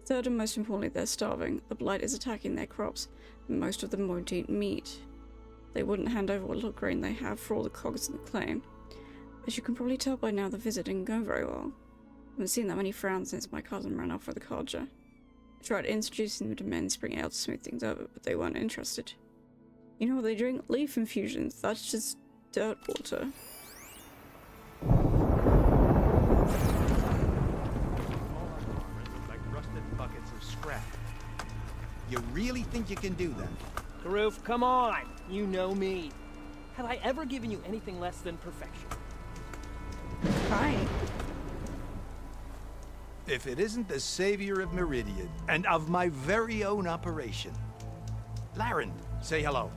Third, and most importantly, they're starving. The blight is attacking their crops, and most of them won't eat meat. They wouldn't hand over what little grain they have for all the cogs in the claim. As you can probably tell by now, the visit didn't go very well. I haven't seen that many frowns since my cousin ran off with the codger. I tried introducing them to men spring ale to smooth things over, but they weren't interested. You know what they drink? Leaf infusions. That's just dirt water. Like rusted buckets of scrap. You really think you can do that? Karoof, come on! You know me. Have I ever given you anything less than perfection? Hi. If it isn't the savior of Meridian, and of my very own operation. Laren, say hello.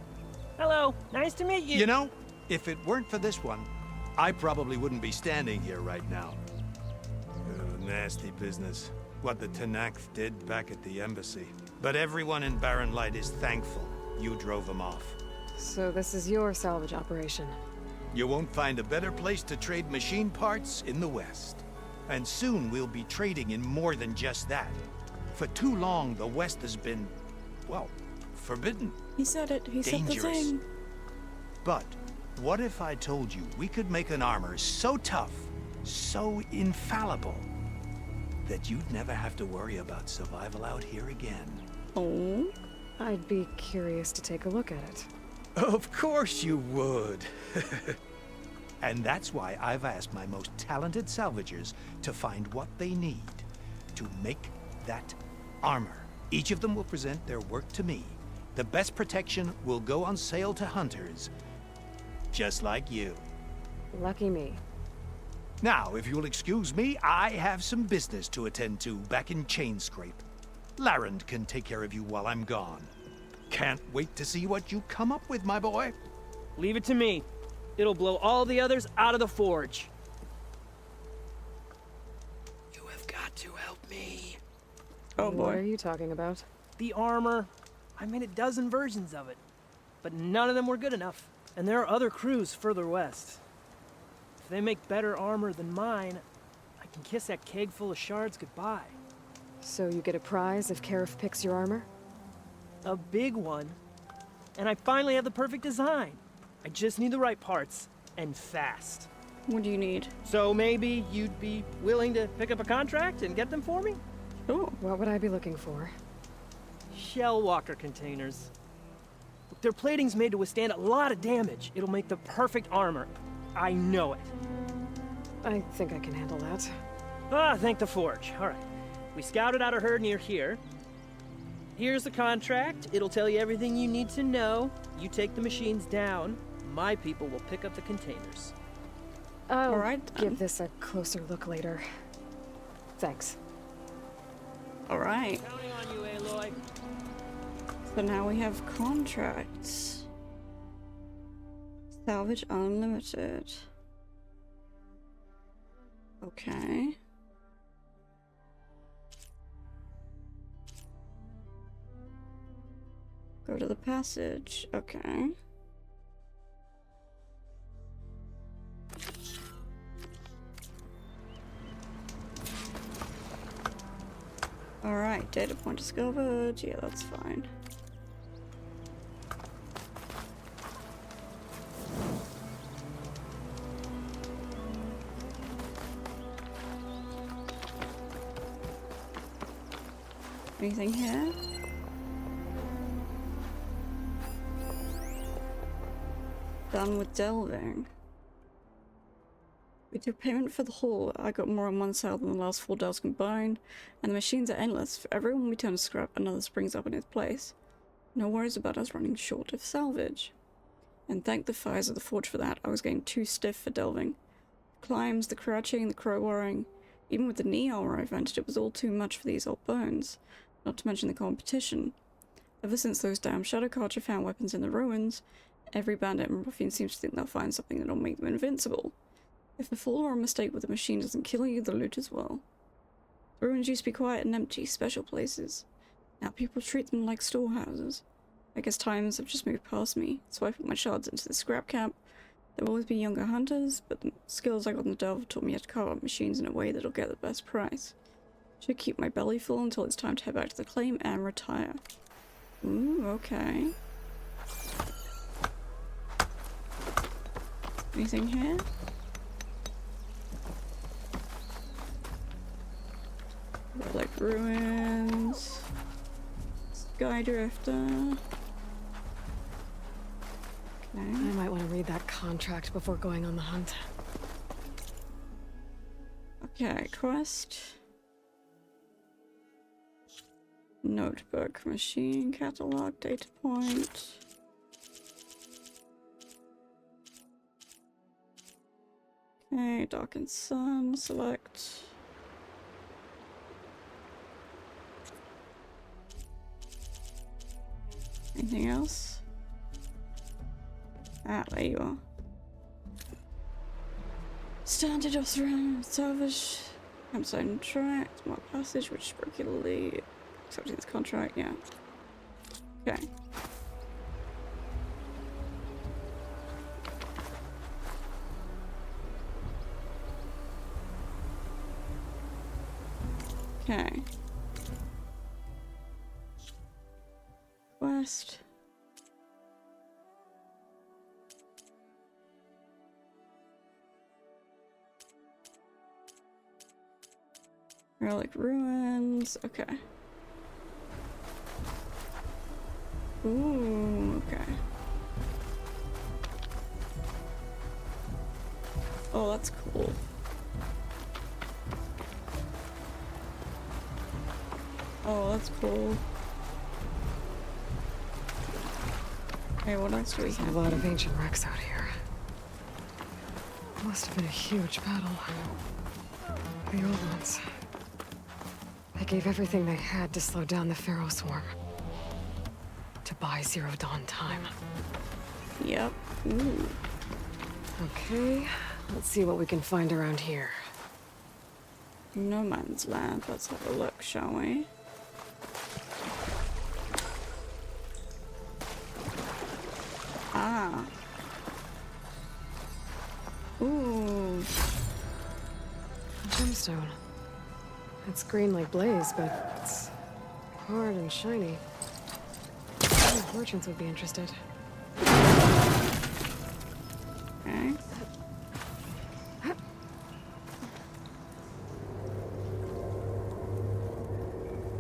Hello, nice to meet you. You know, if it weren't for this one, I probably wouldn't be standing here right now. Nasty business. What the Tenakth did back at the embassy. But everyone in Barren Light is thankful you drove them off. So this is your salvage operation? You won't find a better place to trade machine parts in the West. And soon we'll be trading in more than just that. For too long, the West has been, well, forbidden. He said it. He said the thing. But what if I told you we could make an armor so tough, so infallible, that you'd never have to worry about survival out here again? Oh? I'd be curious to take a look at it. Of course you would. And that's why I've asked my most talented salvagers to find what they need to make that armor. Each of them will present their work to me. The best protection will go on sale to hunters, just like you. Lucky me. Now, if you'll excuse me, I have some business to attend to back in Chainscrape. Laren can take care of you while I'm gone. Can't wait to see what you come up with, my boy. Leave it to me. It'll blow all the others out of the forge. You have got to help me. Oh boy. What are you talking about? The armor. I made a dozen versions of it, but none of them were good enough. And there are other crews further west. If they make better armor than mine, I can kiss that keg full of shards goodbye. So you get a prize if Karif picks your armor? A big one. And I finally have the perfect design. I just need the right parts, and fast. What do you need? So maybe you'd be willing to pick up a contract and get them for me? Sure. What would I be looking for? Shell walker containers. Look, their plating's made to withstand a lot of damage. It'll make the perfect armor. I know it. I think I can handle that. Ah, thank the forge. All right. We scouted out a herd near here. Here's the contract. It'll tell you everything you need to know. You take the machines down. my people will pick up the containers. I'll Alright, give this a closer look later. Thanks. Alright. Counting on you, Aloy. So now we have contracts. Salvage unlimited. Okay. Go to the passage. Okay. Alright, data point discovered. Yeah, that's fine. Anything here? Done with delving. We took payment for the haul. I got more on one sale than the last 4 delves combined, and the machines are endless. For everyone we turn to scrap, another springs up in its place. No worries about us running short of salvage. And thank the fires of the forge for that. I was getting too stiff for delving. The climbs, the crouching, the crowbarring. Even with the knee armor I ventured, it was all too much for these old bones. Not to mention the competition. Ever since those damn Shadow Carja found weapons in the ruins, every bandit and ruffian seems to think they'll find something that'll make them invincible. If the fall or a mistake with the machine doesn't kill you, the loot as well. The ruins used to be quiet and empty, special places. Now people treat them like storehouses. I guess times have just moved past me, so I put my shards into the scrap camp. There will always be younger hunters, but the skills I got in the delve taught me how to carve up machines in a way that'll get the best price. Should keep my belly full until it's time to head back to the claim and retire. Ooh, okay. Anything here? Like ruins. Skydrifter. Okay. I might want to read that contract before going on the hunt. Okay, quest. Notebook, machine, catalog, data point. Okay, darkened sun, select. Anything else? Ah, there you are. Standard Australian salvage. Campsite tract, mark passage, which regularly accepting this contract, yeah. Okay. Okay. Quest. Relic ruins. Okay. Ooh, okay. Oh, that's cool. Oh, that's cool. Okay, what else do we have? A lot of ancient wrecks out here. Must have been a huge battle. The old ones. They gave everything they had to slow down the Pharaoh swarm. To buy Zero Dawn time. Yep. Ooh. Okay, let's see what we can find around here. No man's land. Let's have a look, shall we? Ah. Ooh. A gemstone. It's green like blaze, but it's hard and shiny. I think merchants would be interested. Okay.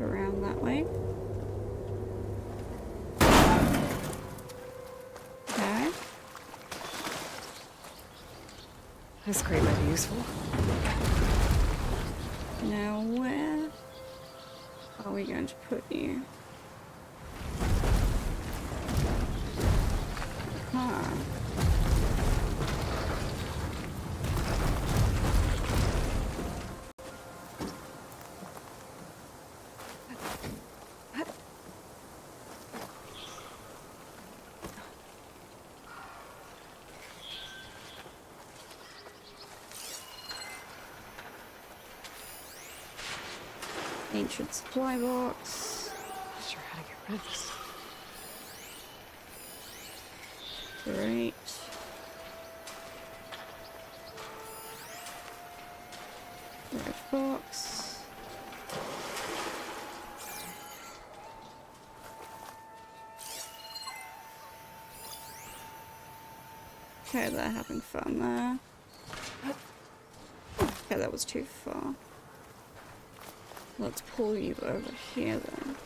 Around that way. Okay. This crate might be useful. Now where are we going to put you? Huh. ancient supply box. Not sure how to get rid of this. Great. Red box. Okay, they're having fun there. Okay, that was too far. Let's pull you over here then.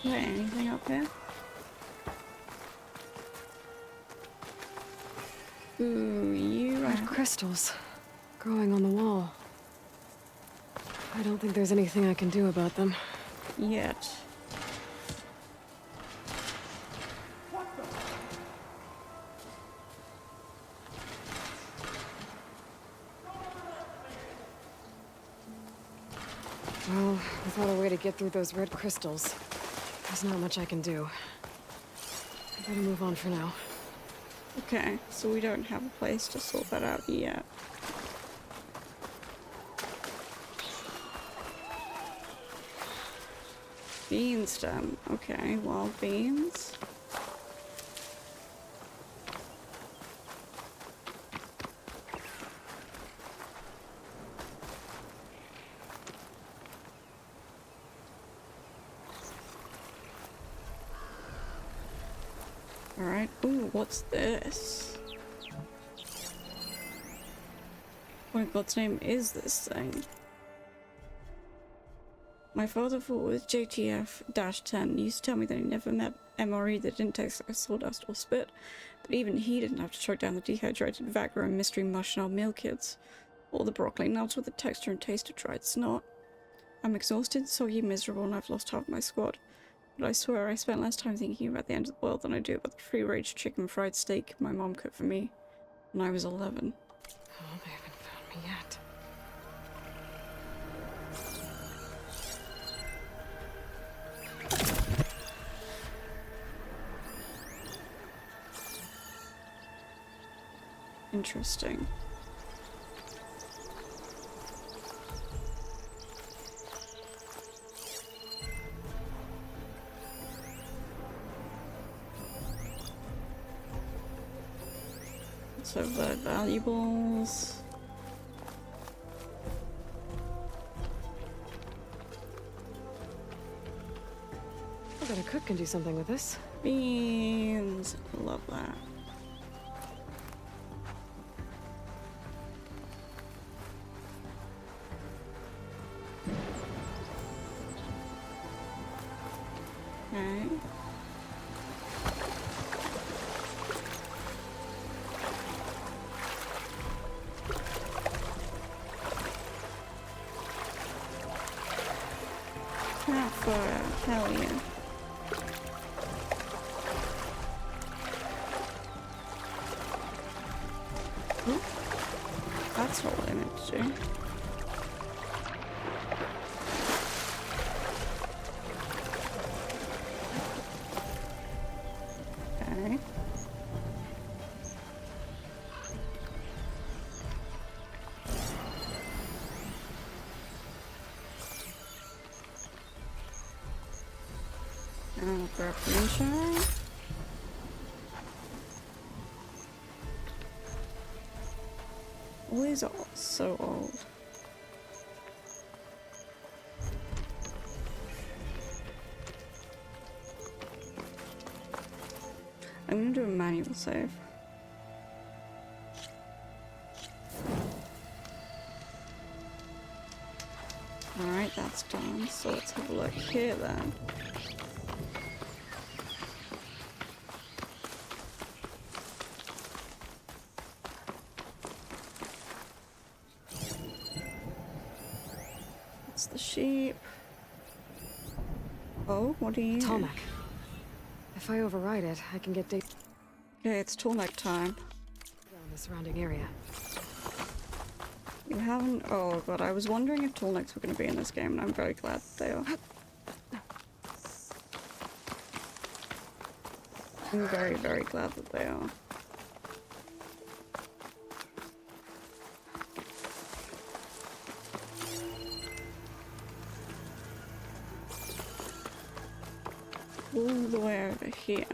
Is there anything up here? Ooh, you Red crystals growing on the wall. I don't think there's anything I can do about them. Yet. Well, without a way to get through those red crystals, there's not much I can do. I better move on for now. Okay, so we don't have a place to sort that out yet. Bean stem. Okay, wild beans. Alright, ooh, what's this? What in God's name is this thing? My father thought it was JTF-10. He used to tell me that he never met MRE that didn't taste like sawdust or spit, but even he didn't have to choke down the dehydrated Vagra and mystery mush in our meal kits, or the broccoli nuts with the texture and taste of dried snot. I'm exhausted, soggy, miserable, and I've lost half my squad. But I swear I spent less time thinking about the end of the world than I do about the free-range chicken fried steak my mom cooked for me when I was 11. Oh, they haven't found me yet. Interesting. So the valuables. I bet a cook can do something with this. Beans. Love that. Okay. Campfire, hell yeah. That's what I meant to do. Okay. I'll grab the insurance. All these are so old. I'm gonna do a manual save. Alright, that's done. So let's have a look here then. That's the sheep. Oh, what do you? Tallneck. If I override it, I can get data Okay, it's Tallneck time. on the surrounding area. You haven't? Oh god, I was wondering if tallnecks were going to be in this game, and I'm very glad that they are. I'm very, very glad that they are. All the way over here.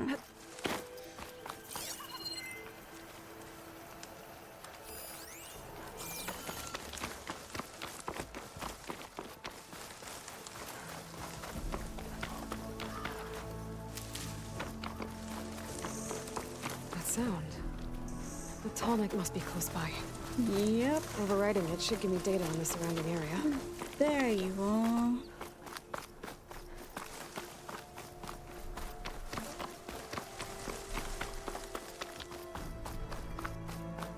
That sound. The tallneck must be close by. Yep. Overriding it should give me data on the surrounding area. There you are.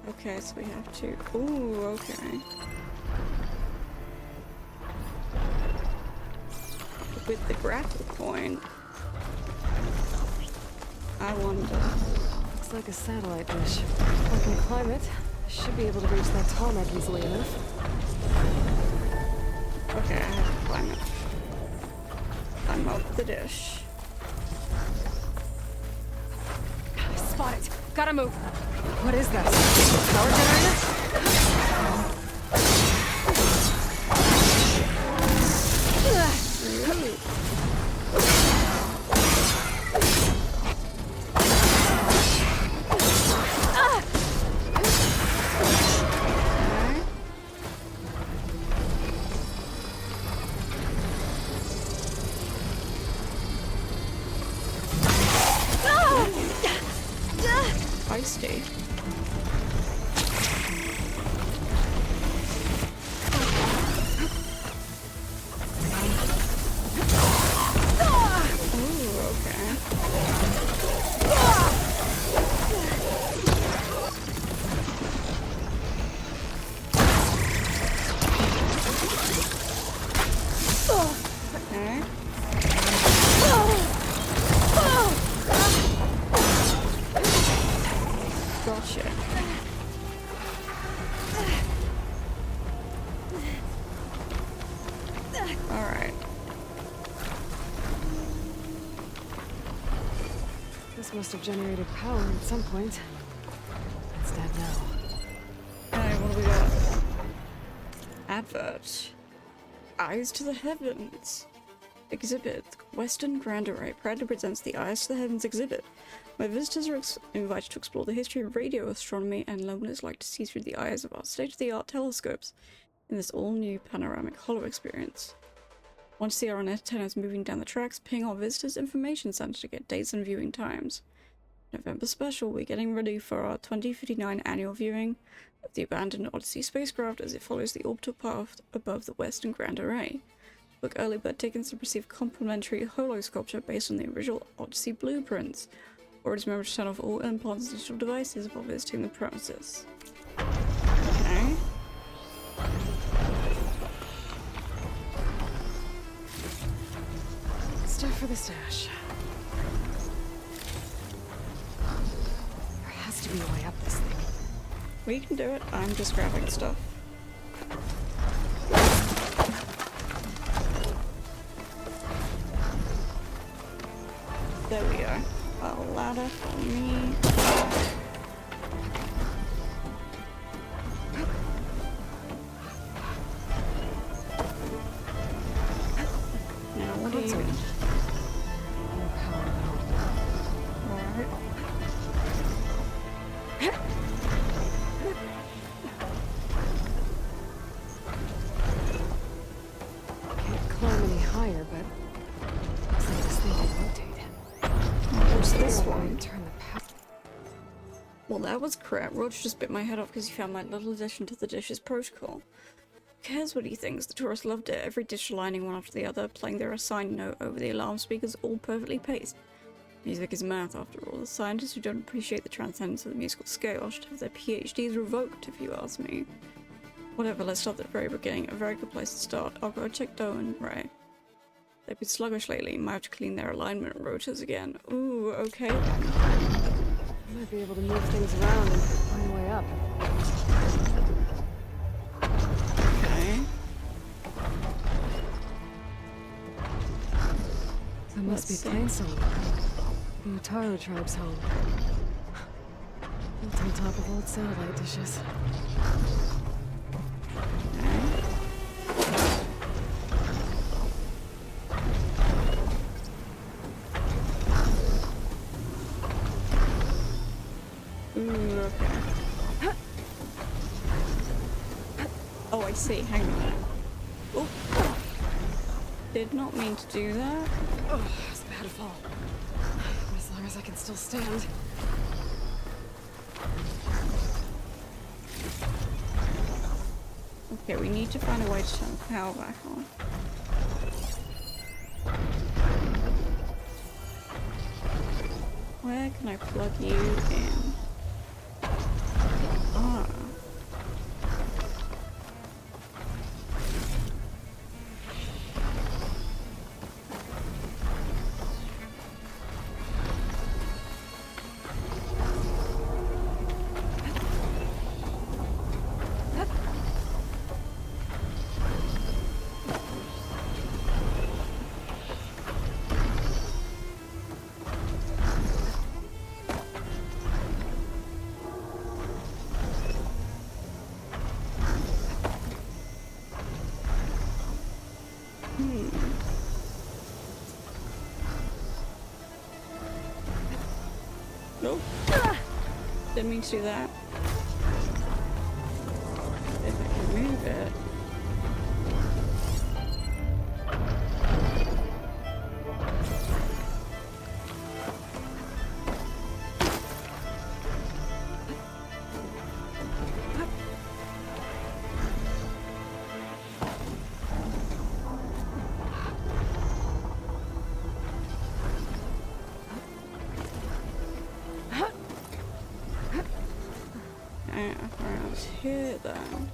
Okay, so we have to. Ooh, okay. With the grapple point, I wonder. Looks like a satellite dish. If I can climb it, I should be able to reach that tallneck easily enough. Okay, I have to climb it. Climb up the dish. Spot it! Gotta move! What is that? Power generator? Feisty. Must have generated power at some point. It's dead now. Alright, what do we got? Advert. Eyes to the Heavens. Exhibit. Western Grand Array proudly presents the Eyes to the Heavens exhibit, where visitors are invited to explore the history of radio astronomy and learn what it's like to see through the eyes of our state-of-the-art telescopes in this all-new panoramic holo experience. Want to see our entertainers moving down the tracks? Ping our visitors information center to get dates and viewing times. November special, we're getting ready for our 2059 annual viewing of the abandoned Odyssey spacecraft as it follows the orbital path above the Western Grand Array. Book early bird tickets to receive complimentary holo sculpture based on the original Odyssey blueprints. Or just remember to turn off all implants and digital devices while visiting the premises. Okay. Stuff for the stash. There has to be a way up this thing. We can do it. I'm just grabbing stuff. There we go. A ladder for me. Now what do you... Alright. Can't climb any higher, but looks like this thing can rotate. What's this one? Turn the power. Well, that was crap. Roach just bit my head off because he found my little addition to the dishes protocol. Who cares what he thinks? The tourists loved it. Every dish lining one after the other, playing their assigned note over the alarm speakers, all perfectly paced. Music is math, after all. The scientists who don't appreciate the transcendence of the musical scale should have their PhDs revoked, if you ask me. Whatever, let's start at the very beginning. A very good place to start. I'll go check Doe and Ray. They've been sluggish lately. Might have to clean their alignment rotors again. Ooh, okay then. Might be able to move things around and find a way up. That must be Plainsong, the Utaro tribe's home. Built on top of old satellite dishes. Oh, I see. Hang on. Oh, did not mean to do that. Oh, it's bad fall. As long as I can still stand. Okay, we need to find a way to turn the power back on. Where can I plug you in? Ah. Nope. Didn't mean to do that. If I can move it. Around here then.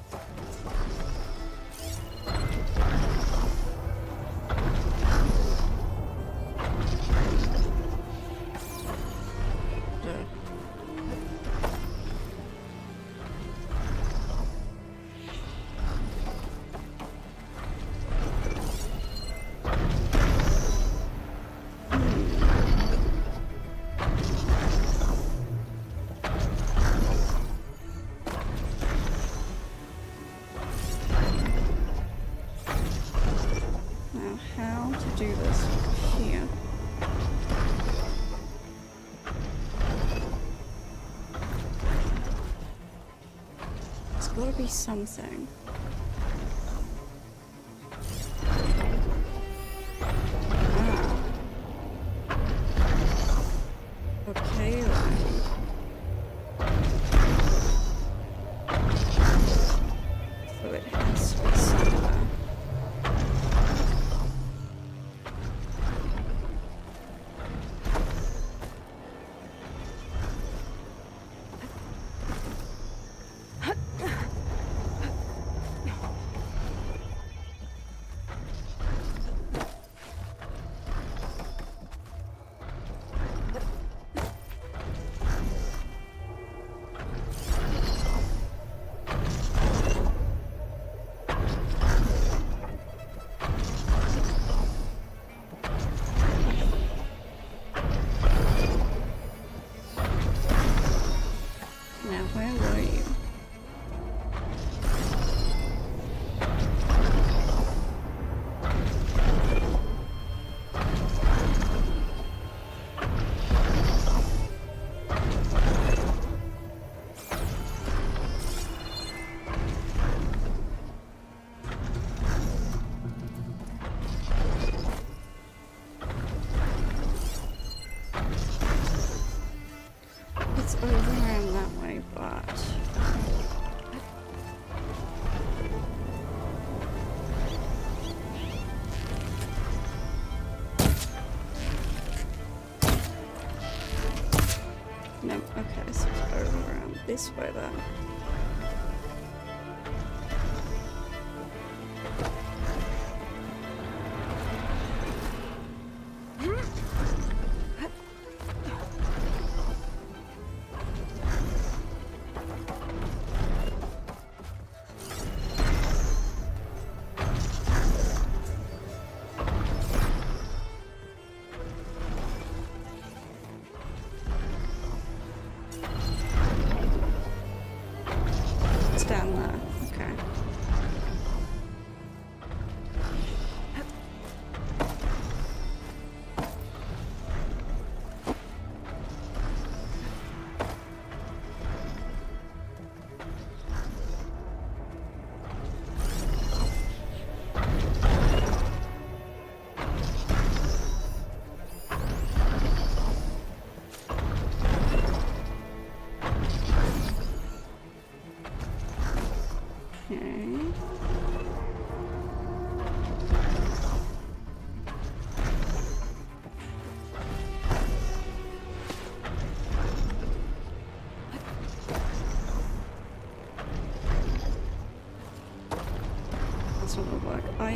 How to do this here? There's gotta be something. Ah. Okay then. So it has to be somewhere. Now, where were you? It's over around that way, but... No, okay, so it's over around this way then.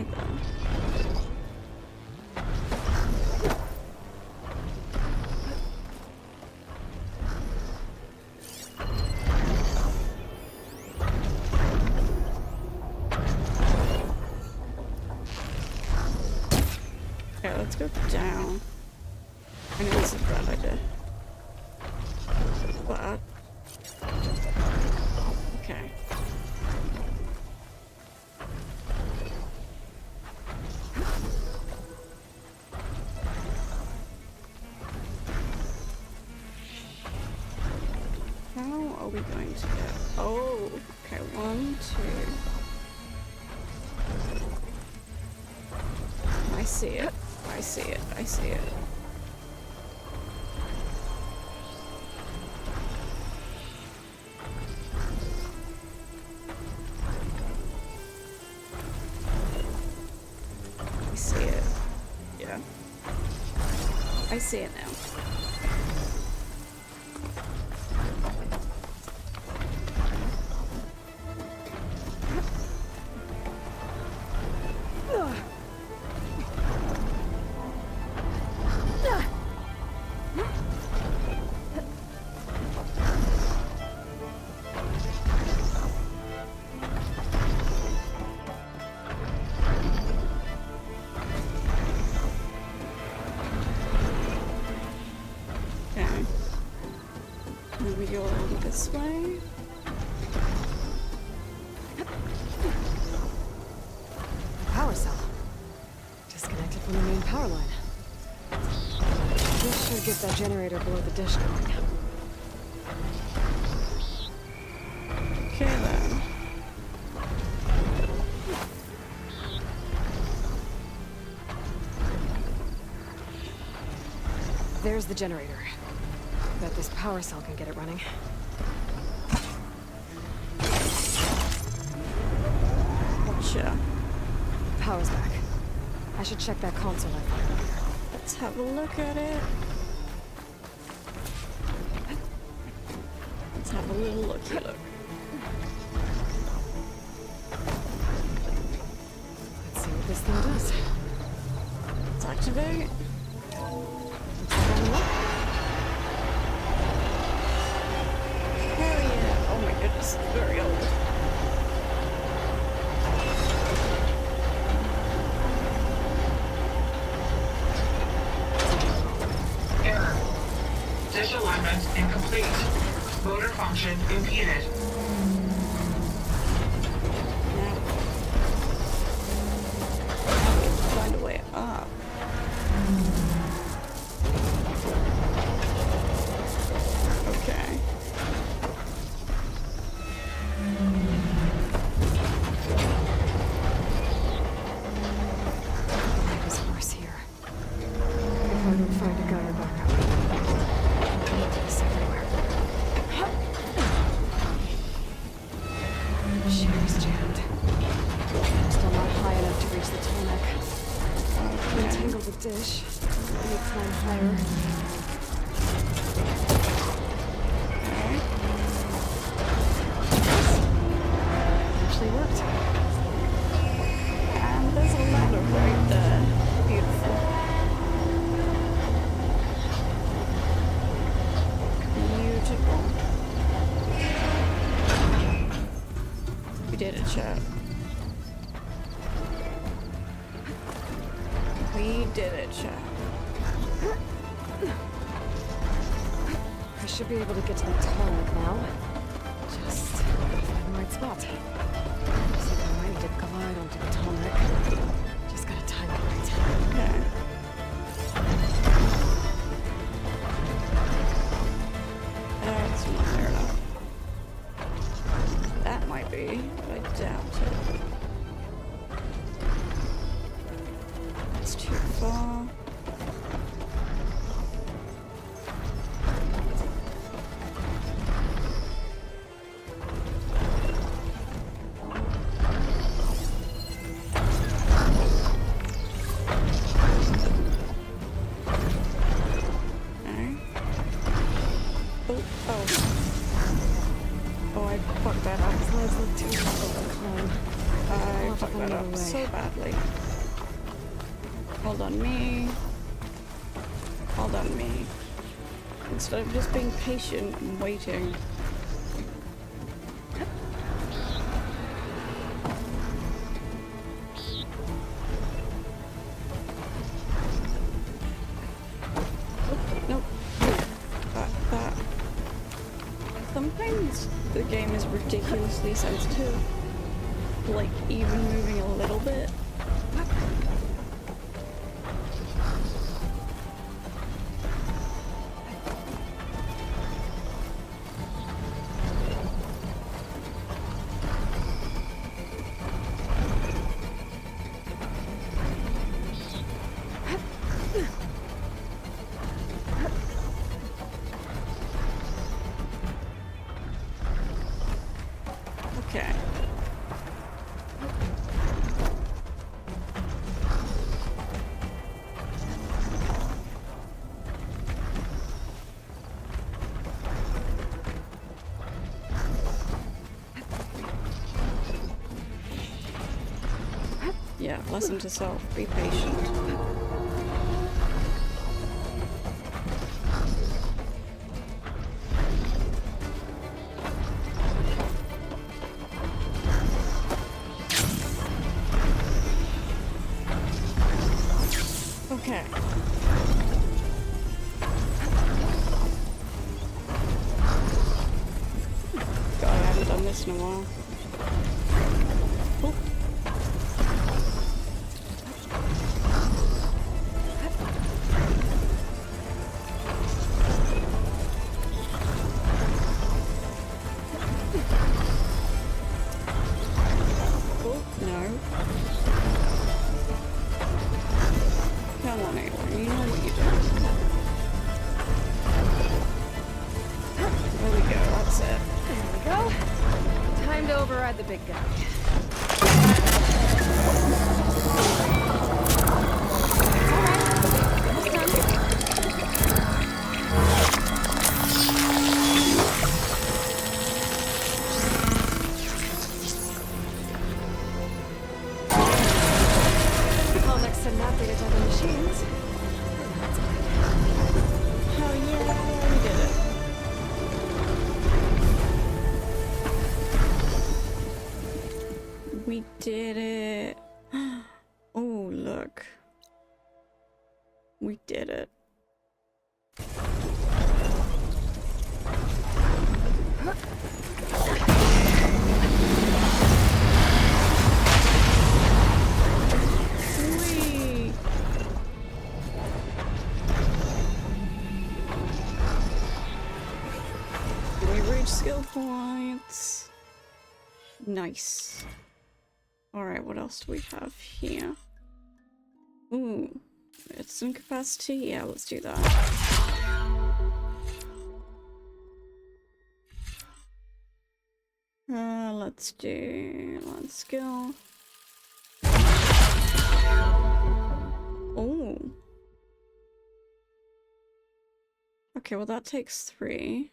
Okay then. Okay, let's go down. I know this is a bad idea. But... okay. How are we going to get... oh, okay, 1, 2... I see it. I see it. I see it. I see it. Yeah. I see it now. We go along this way. Power cell. Disconnected from the main power line. This should get that generator below the dish going. Okay then. There's the generator. Bet this power cell can get it running. Gotcha. Power's back. I should check that console light earlier. Let's have a look at it. Let's have a little looky look. Let's see what this thing does. Let's activate. Looks like I'm up. Hell yeah. Oh my goodness, it's very old. Error. Dish alignment incomplete. Motor function impeded. Find a way up. Okay. Life is worse here. If I don't find a guy or backup, I'll do this everywhere. Shear's jammed. Still not high enough to reach the tarmac. Untangle the dish. Let me climb higher. Actually worked. And there's a ladder right there. Beautiful. Beautiful. We did it, chat. We did it, chat. I should be able to get to the tarmac now. Just find the right spot. Looks like I might need to glide onto the tarmac. Just gotta time it right. Okay. That's not fair enough. That might be, but I doubt it. It's too far. Oh, I fucked that up. His legs look too long to climb. I fucked that up so bad. Lovely. Hold on me. Hold on me. Instead of just being patient and waiting. Nope. That. Sometimes the game is ridiculously sensitive. Like, even moving a little bit. Okay. Yeah, lesson to self, be patient. Okay. God, I haven't done this in a while. Oh. Oh, no. Come on, Ava, you know what you're doing. There we go, that's it. There we go. Time to override the big guy. I'll mix some nothing to other machines. Oh yeah, we did it. We did it. Oh, look. We did it. Whee! We reached skill points. Nice. Alright, what else do we have here? Ooh, it's incapacity? Yeah, let's do that. Let's do one skill. Oh. Okay, well that takes 3.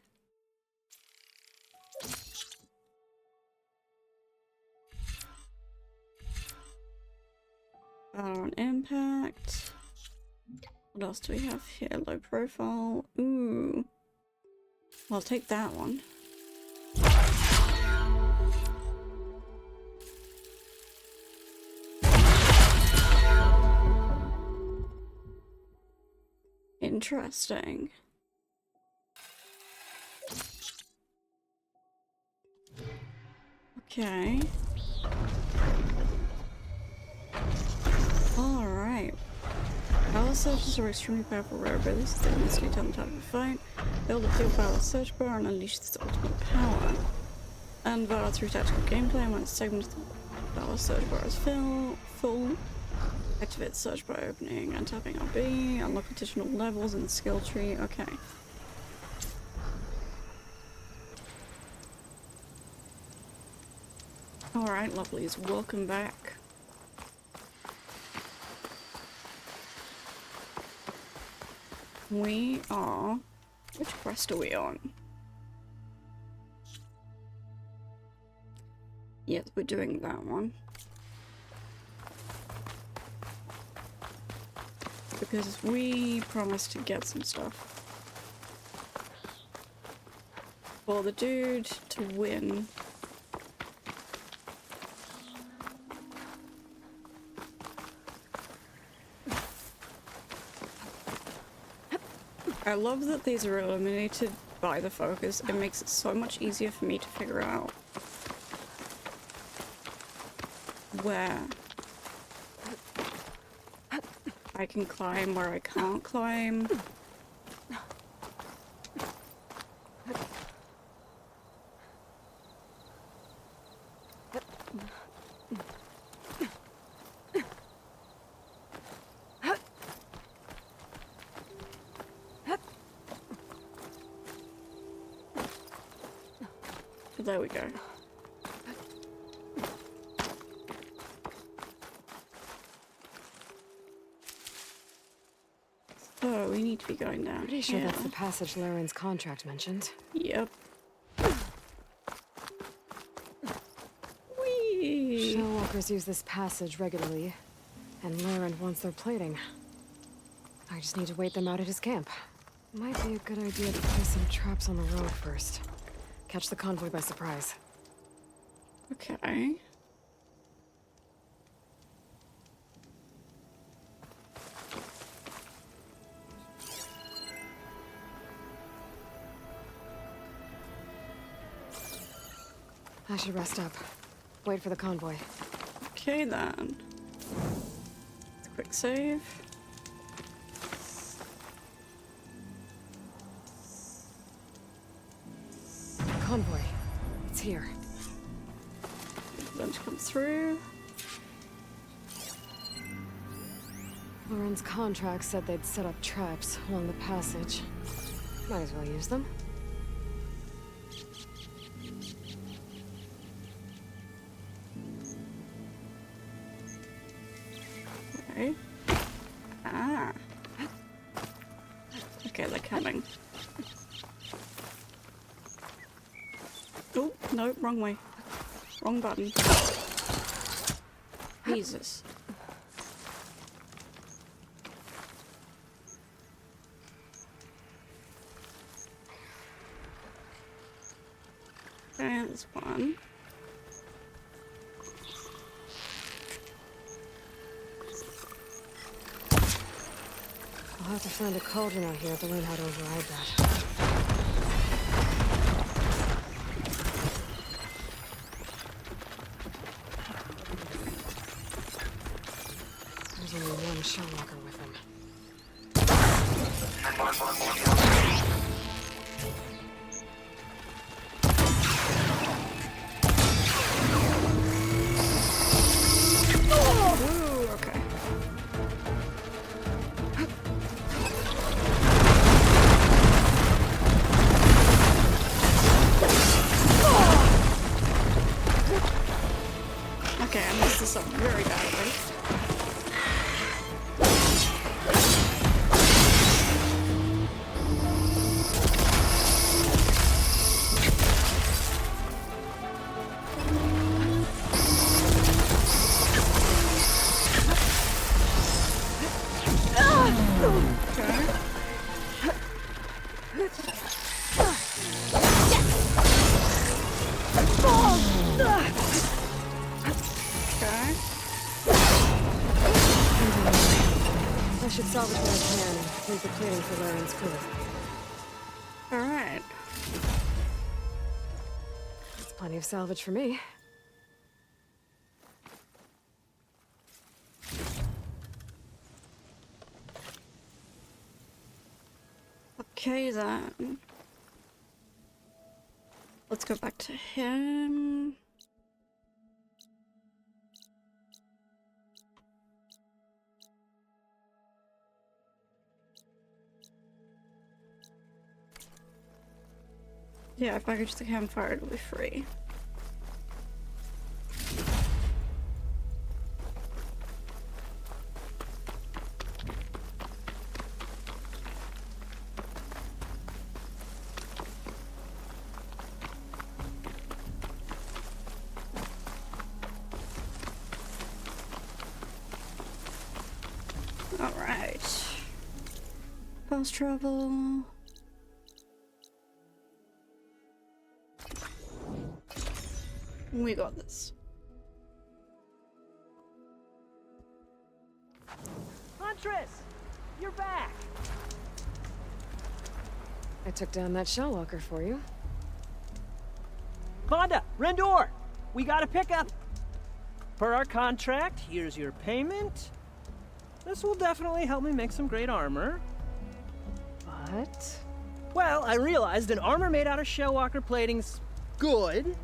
On impact. What else do we have here? Low profile. Ooh. I'll take that one. Interesting. Okay. Alright. Power surges are extremely powerful rare abilities that instantly tell them time to fight. Build a field power search bar and unleash this ultimate power. And Valor through tactical gameplay when a segment of the power search bar is full. Activate the search by opening and tapping RB. Unlock additional levels in the skill tree. Okay. Alright, lovelies. Welcome back. We are... Which quest are we on? Yes, we're doing that one. because we promised to get some stuff. For the dude to win. I love that these are eliminated by the focus. It makes it so much easier for me to figure out where I can climb, where I can't climb. There we go. So we need to be going down. Pretty sure that's the passage Laren's contract mentioned. Yep. Whee! Shellwalkers use this passage regularly, and Laren wants their plating. I just need to wait them out at his camp. Might be a good idea to place some traps on the road first. Catch the convoy by surprise. Okay. I should rest up. Wait for the convoy. Okay then. Quick save. Convoy. It's here. Them to come through. Laren's contract said they'd set up traps along the passage. Might as well use them. Okay. Ah. Okay, they're coming. Oh, no, wrong way. Wrong button. Jesus. Okay, there's one. I'll have to find a cauldron out here to learn how to override that. There's only one shellwalker with him. Ooh, okay. Okay, I messed this up very badly. I should salvage what I can and leave the clearing for Laren's crew. Alright. That's plenty of salvage for me. Okay then. Let's go back to him. Yeah, if I package the campfire, it'll be free. All right. Fast travel. We got this. Huntress! You're back! I took down that shell walker for you. Vonda! Rendor! We got a pickup! Per our contract, here's your payment. This will definitely help me make some great armor. But? Well, I realized an armor made out of shellwalker plating's good,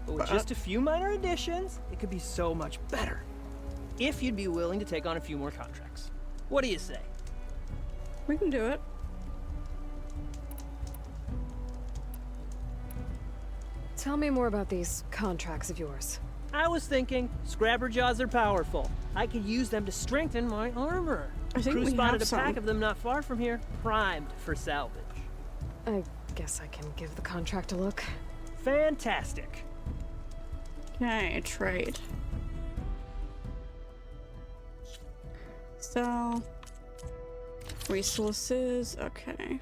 but with just a few minor additions, it could be so much better. If you'd be willing to take on a few more contracts. What do you say? We can do it. Tell me more about these contracts of yours. I was thinking, scrabber jaws are powerful. I could use them to strengthen my armor. I think Crew we spotted have a some. pack of them not far from here, primed for salvage. I guess I can give the contract a look. Fantastic. Okay, trade. So, resources, okay.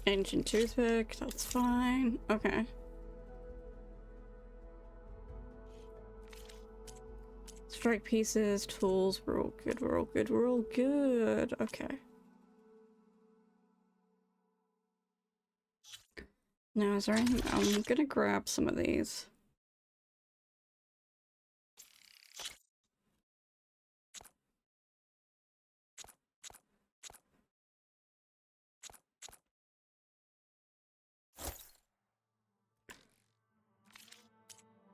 Ancient toothpick, that's fine. Okay. Strike pieces, tools, we're all good, we're all good, we're all good. Okay. Now, is there anything? I'm gonna grab some of these.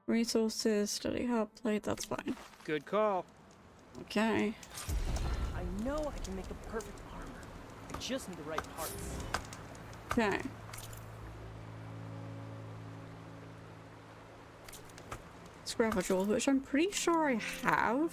Resources, study hub plate, that's fine. Good call. Okay. I know I can make the perfect armor. I just need the right parts. Okay. Scrapper jewels, which I'm pretty sure I have.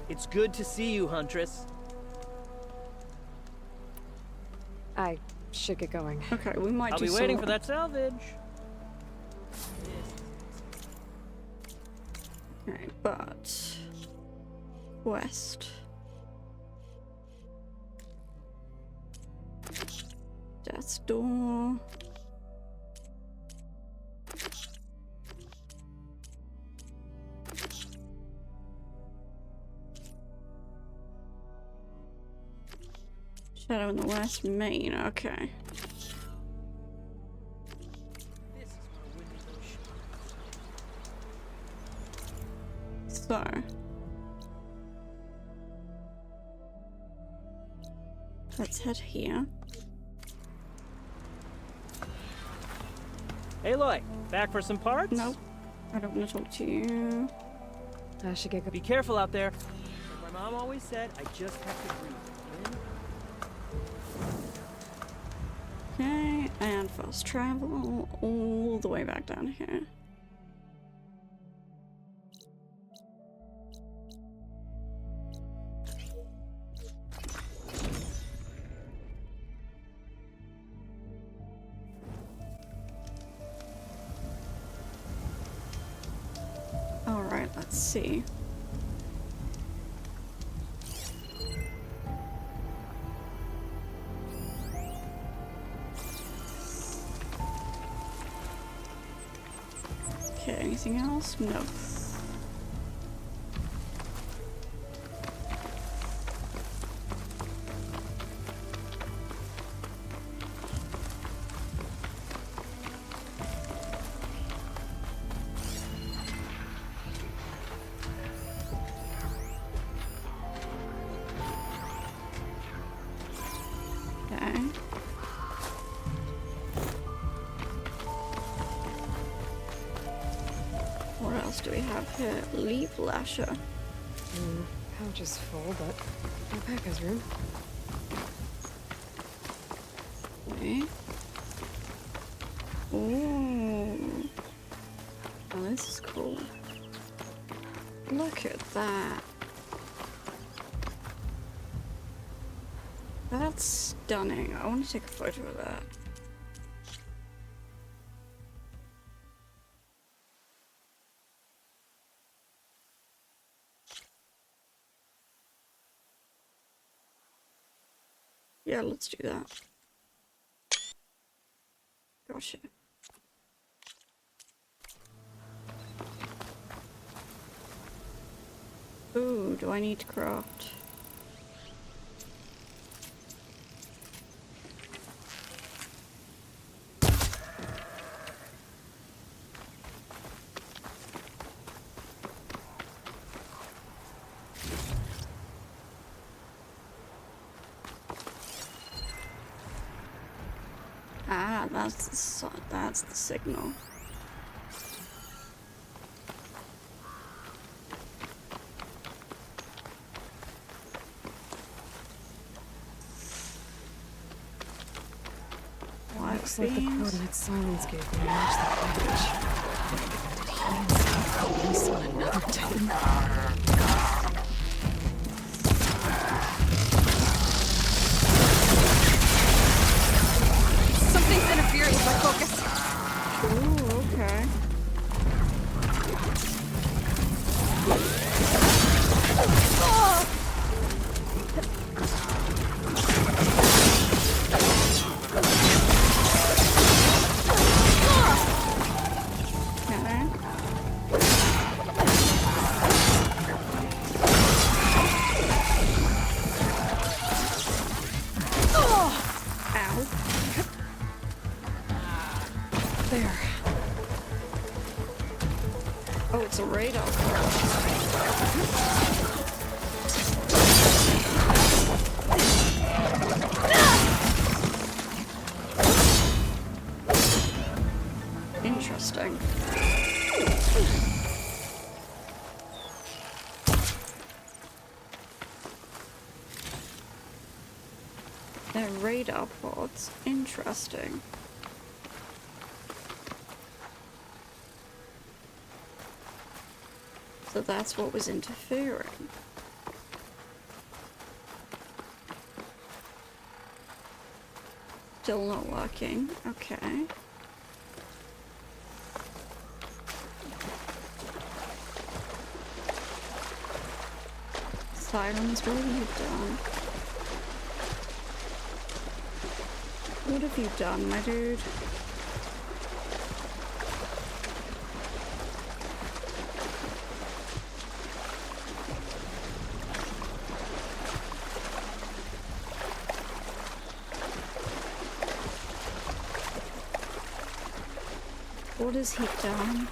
It's good to see you, Huntress. I should get going. Okay, we might I'll do be waiting some- for that salvage. Okay, but west. Death's door. Shadow in the west, main, okay. So. Let's head here. Aloy, back for some parts? Nope. I don't want to talk to you. I should get Be careful out there. Like my mom always said, I just have to breathe. Okay, and fast travel all the way back down here. All right, let's see. Okay, anything else? No. Okay. else do we have here? Leaf lasher. Pouch is full, but my pack has room. Okay. Ooh. Oh, this is cool. Look at that. That's stunning. I want to take a photo of that. Yeah, let's do that. Gotcha. Ooh, do I need to craft? Ah, that's the signal. Looks like the coordinates Sylens gave me match the package. Did he inside release on another Titan? Something's interfering with my focus. Ooh, okay. Oh! Oh, it's a radar. Interesting. They're radar pods. Interesting. So that's what was interfering. Still not working. Okay. Sylens, what have you done? What have you done, my dude? What has he done?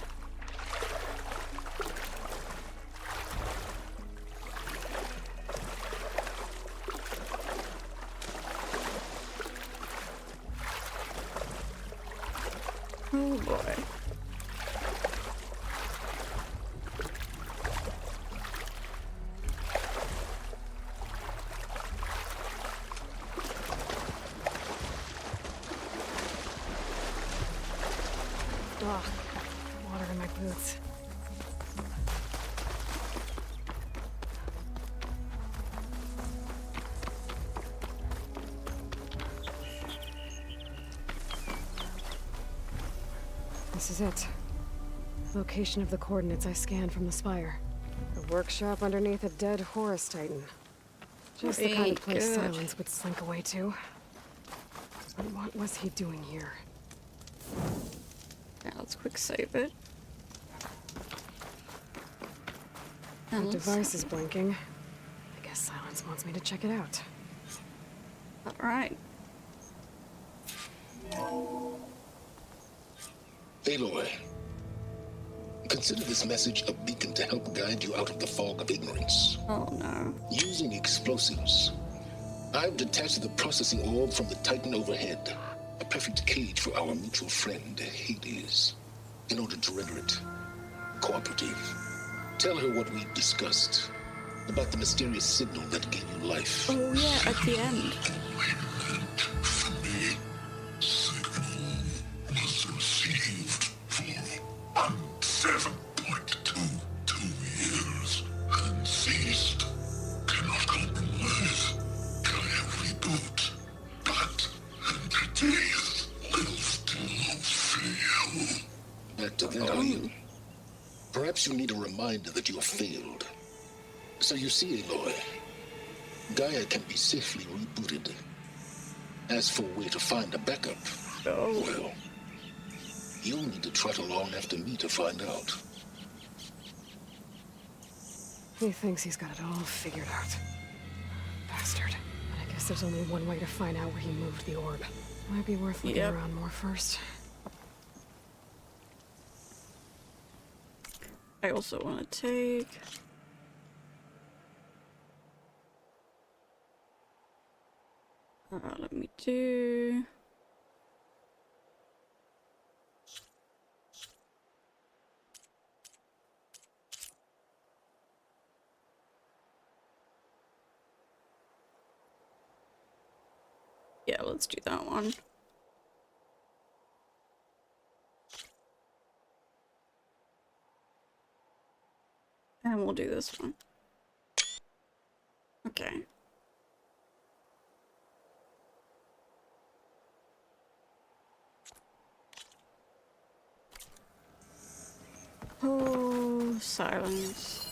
Oh boy. Ugh, water in my boots. This is it. Location of the coordinates I scanned from the spire. A workshop underneath a dead Horus Titan. Just the kind of place Sylens would slink away to. But what was he doing here? Yeah, let's quick save it. The device is blinking. I guess Sylens wants me to check it out. Alright. Aloy, consider this message a beacon to help guide you out of the fog of ignorance. Oh no. Using explosives, I've detached the processing orb from the Titan overhead. A perfect cage for our mutual friend, HADES. In order to render it cooperative. Tell her what we discussed about the mysterious signal that gave you life. Oh yeah, at the end. Was received for 7.22 years and ceased. Cannot compromise. Can reboot. But entities will still fail. Back to that, are you? Perhaps you need a reminder that you have failed. So you see, Aloy, Gaia can be safely rebooted. As for where to find a backup, well, you'll need to trot along after me to find out. He thinks he's got it all figured out. Bastard. But I guess there's only one way to find out where he moved the orb. Might be worth looking around more first. I also want to take... let me do... Yeah, let's do that one. And we'll do this one. Okay. Oh, Sylens.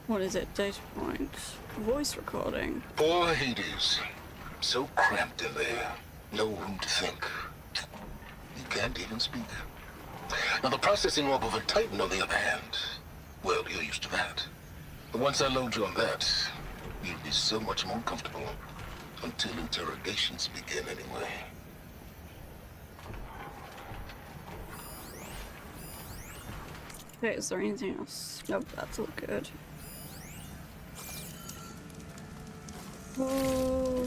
What is it? Data points. Voice recording. Poor Hades. So cramped in there. No room to think. You can't even speak. Now the processing orb of a Titan, on the other hand, well, you're used to that. But once I load you on that, you'll be so much more comfortable. Until interrogations begin, anyway. Okay, is there anything else? Nope, that's all good. Oh.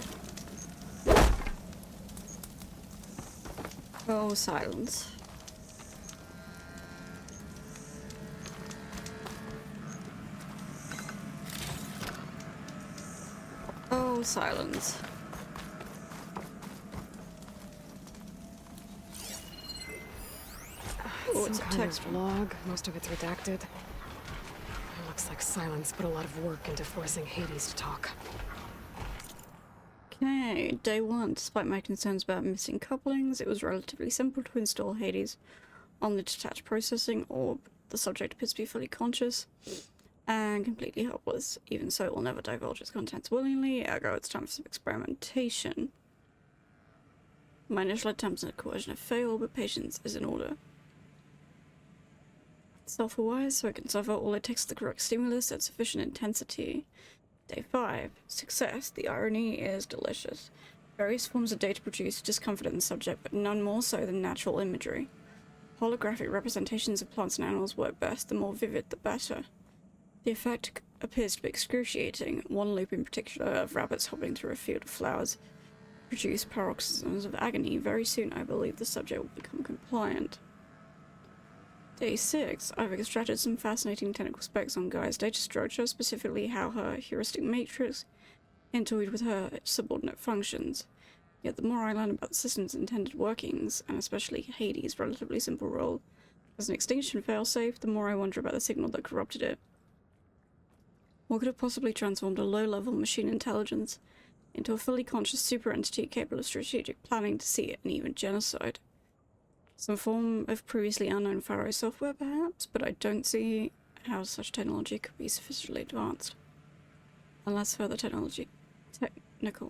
Oh, Sylens. Oh, Sylens. Oh, it's a text log. Most of it's redacted. It looks like Sylens put a lot of work into forcing Hades to talk. Okay, day one. Despite my concerns about missing couplings, it was relatively simple to install Hades on the detached processing orb. The subject appears to be fully conscious and completely helpless. Even so, it will never divulge its contents willingly, ergo it's time for some experimentation. My initial attempts at coercion have failed, but patience is in order. Self-aware, so it can suffer all it takes the correct stimulus at sufficient intensity. Day 5. Success. The irony is delicious. Various forms of data produce discomfort in the subject, but none more so than natural imagery. Holographic representations of plants and animals work best. The more vivid, the better. The effect appears to be excruciating. One loop in particular of rabbits hopping through a field of flowers produced paroxysms of agony. Very soon, I believe the subject will become compliant. Day 6. I've extracted some fascinating technical specs on Gaia's data structure, specifically how her heuristic matrix interweaved with her subordinate functions. Yet the more I learn about the system's intended workings, and especially Hades' relatively simple role as an extinction failsafe, the more I wonder about the signal that corrupted it. What could have possibly transformed a low-level machine intelligence into a fully conscious super-entity capable of strategic planning, deceit, and even genocide? Some form of previously unknown Pharaoh software, perhaps, but I don't see how such technology could be sufficiently advanced. Unless further technical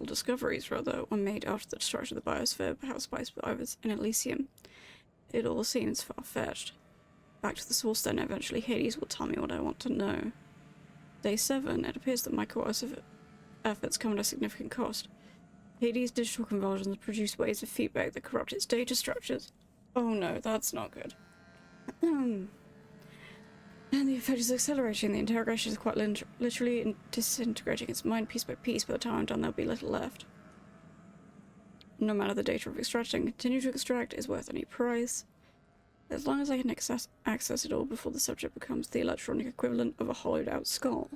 discoveries, rather, were made after the destruction of the biosphere, perhaps by survivors in Elysium. It all seems far-fetched. Back to the source then, eventually Hades will tell me what I want to know. Day 7. It appears that my coercive efforts come at a significant cost. Hades' digital conversions produce waves of feedback that corrupt its data structures. Oh no, that's not good. And the effect is accelerating. The interrogation is quite literally disintegrating its mind piece by piece. By the time I'm done, there'll be little left. no matter the data of extraction, continue to extract is worth any price, as long as I can access it all before the subject becomes the electronic equivalent of a hollowed out skull.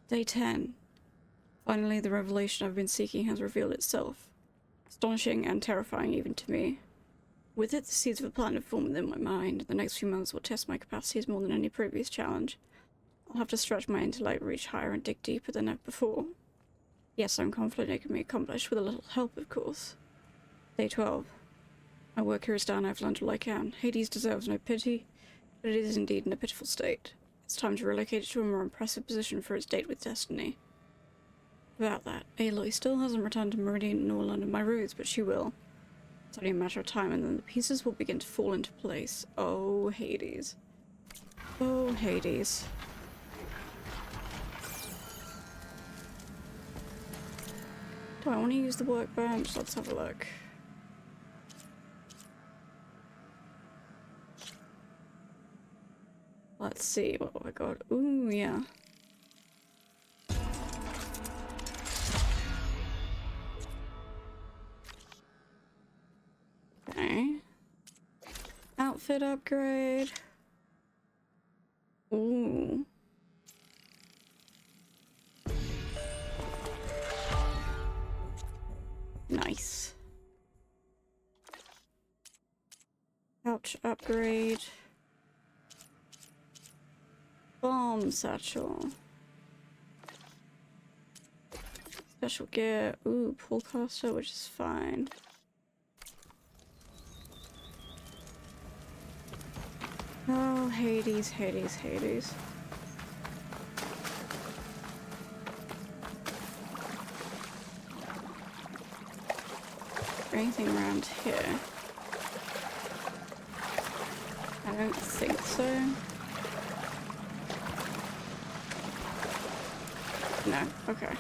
Day 10. Finally, the revelation I've been seeking has revealed itself. Astonishing and terrifying even to me. With it, the seeds of a plan have formed within my mind. The next few months will test my capacities more than any previous challenge. I'll have to stretch my intellect, reach higher, and dig deeper than ever before. Yes, I'm confident it can be accomplished with a little help, of course. Day 12. My work here is done. I've learned all I can. Hades deserves no pity, but it is indeed in a pitiful state. It's time to relocate it to a more impressive position for its date with destiny. About that, Aloy still hasn't returned to Meridian nor learned of my roots, but she will. It's only a matter of time, and then the pieces will begin to fall into place. Oh, Hades. Oh, Hades. Do I want to use the workbench? Let's have a look. Let's see, what have I got? Ooh, yeah. Okay. Outfit upgrade. Ooh. Nice. Pouch upgrade. Bomb satchel. Special gear. Ooh, pull caster, which is fine. Oh, Hades, Hades, Hades. Anything around here? I don't think so. No, okay.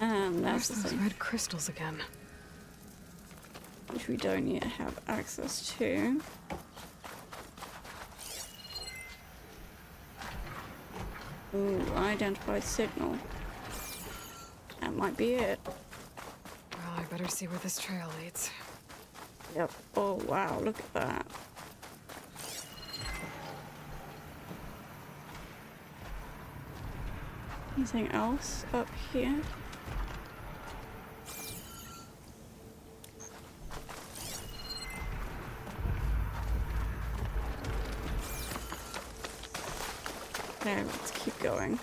And that's There's those red crystals again. Which we don't yet have access to. Ooh, unidentified signal. That might be it. Well, I better see where this trail leads. Yep. Oh, wow, look at that. Anything else up here? Okay, let's keep going.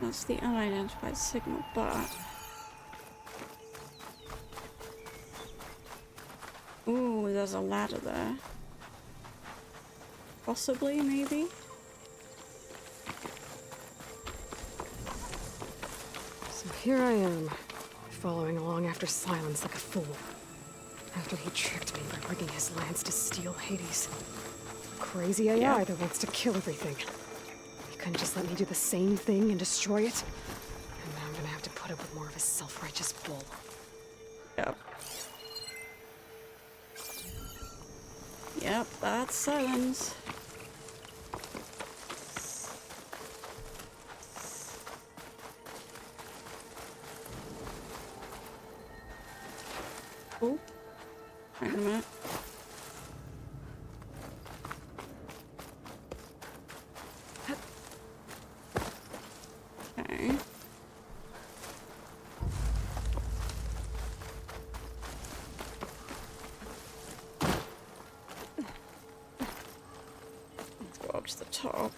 That's the unidentified signal, but... Ooh, there's a ladder there. Possibly, maybe? So here I am, following along after Sylens like a fool. After he tricked me by rigging his lance to steal Hades. Crazy AI that wants to kill everything. He couldn't just let me do the same thing and destroy it? And now I'm gonna have to put up with more of his self-righteous bull. Yep. Yep, that's Sylens. Oh, wait a minute. Okay. Let's go up to the top.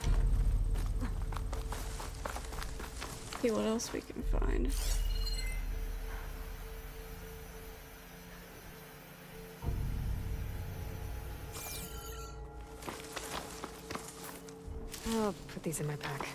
See what else we can find. I'll put these in my pack.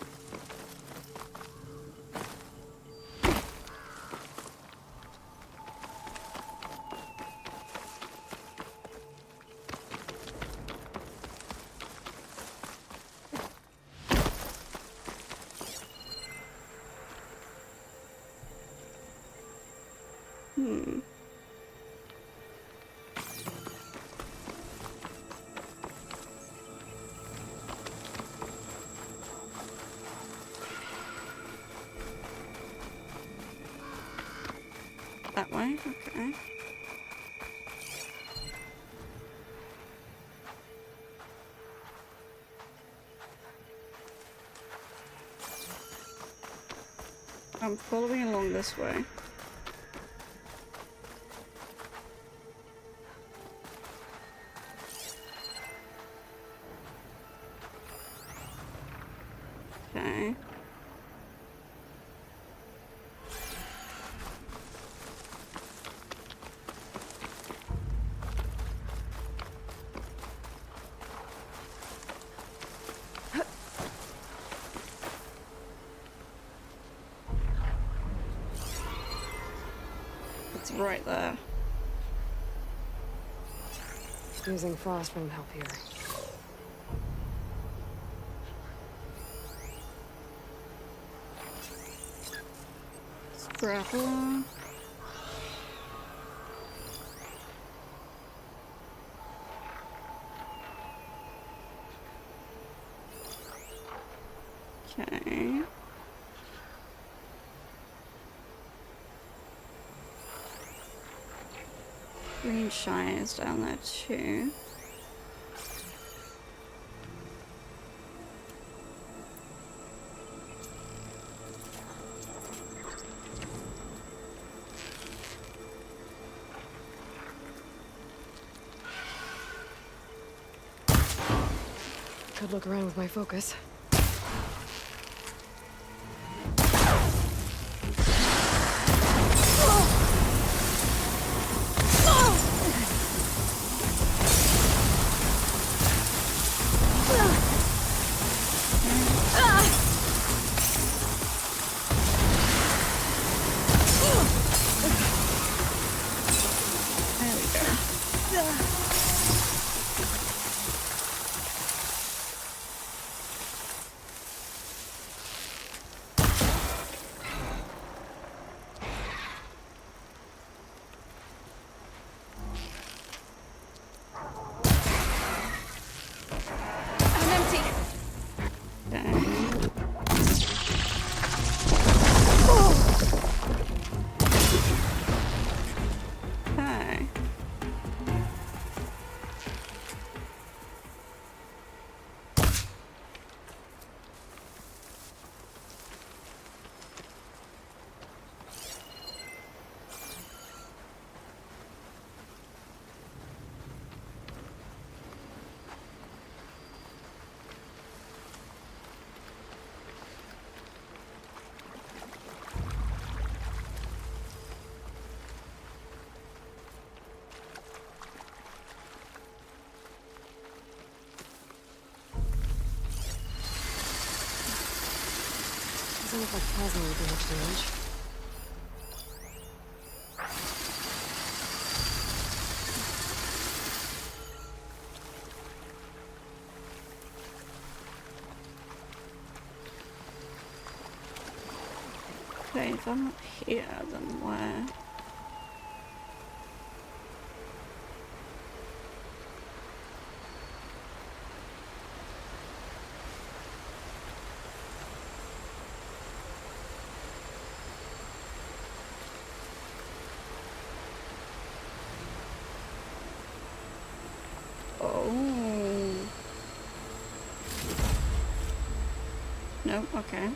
That way? Okay. I'm following along this way. Okay. It's right there. Using frost won't help here. Scrapple. Okay. Green shine is down there too. Could look around with my focus. Doesn't look like plasma would do much damage. Okay, if I'm not here, then where? Oh. No, okay.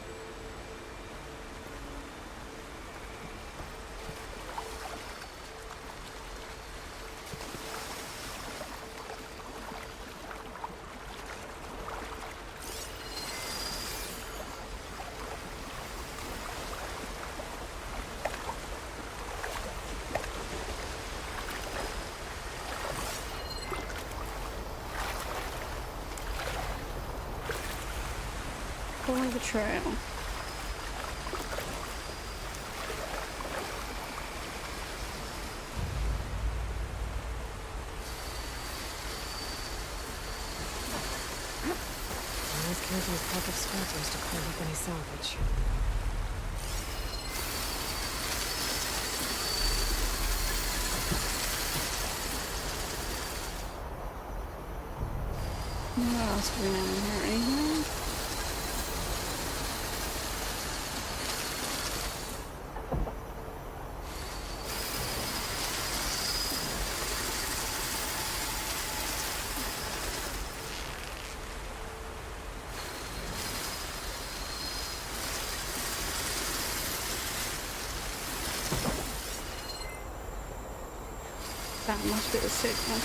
Follow the trail. Always careful with pack of scratchers to clear up any salvage. What else do we have in here? Anything? That must be the signal.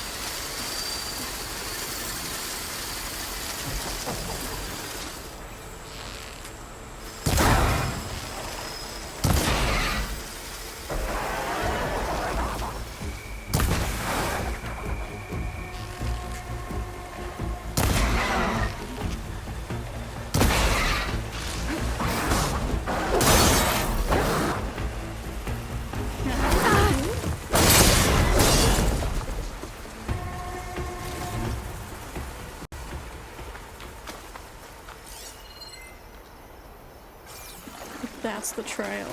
That's the trail.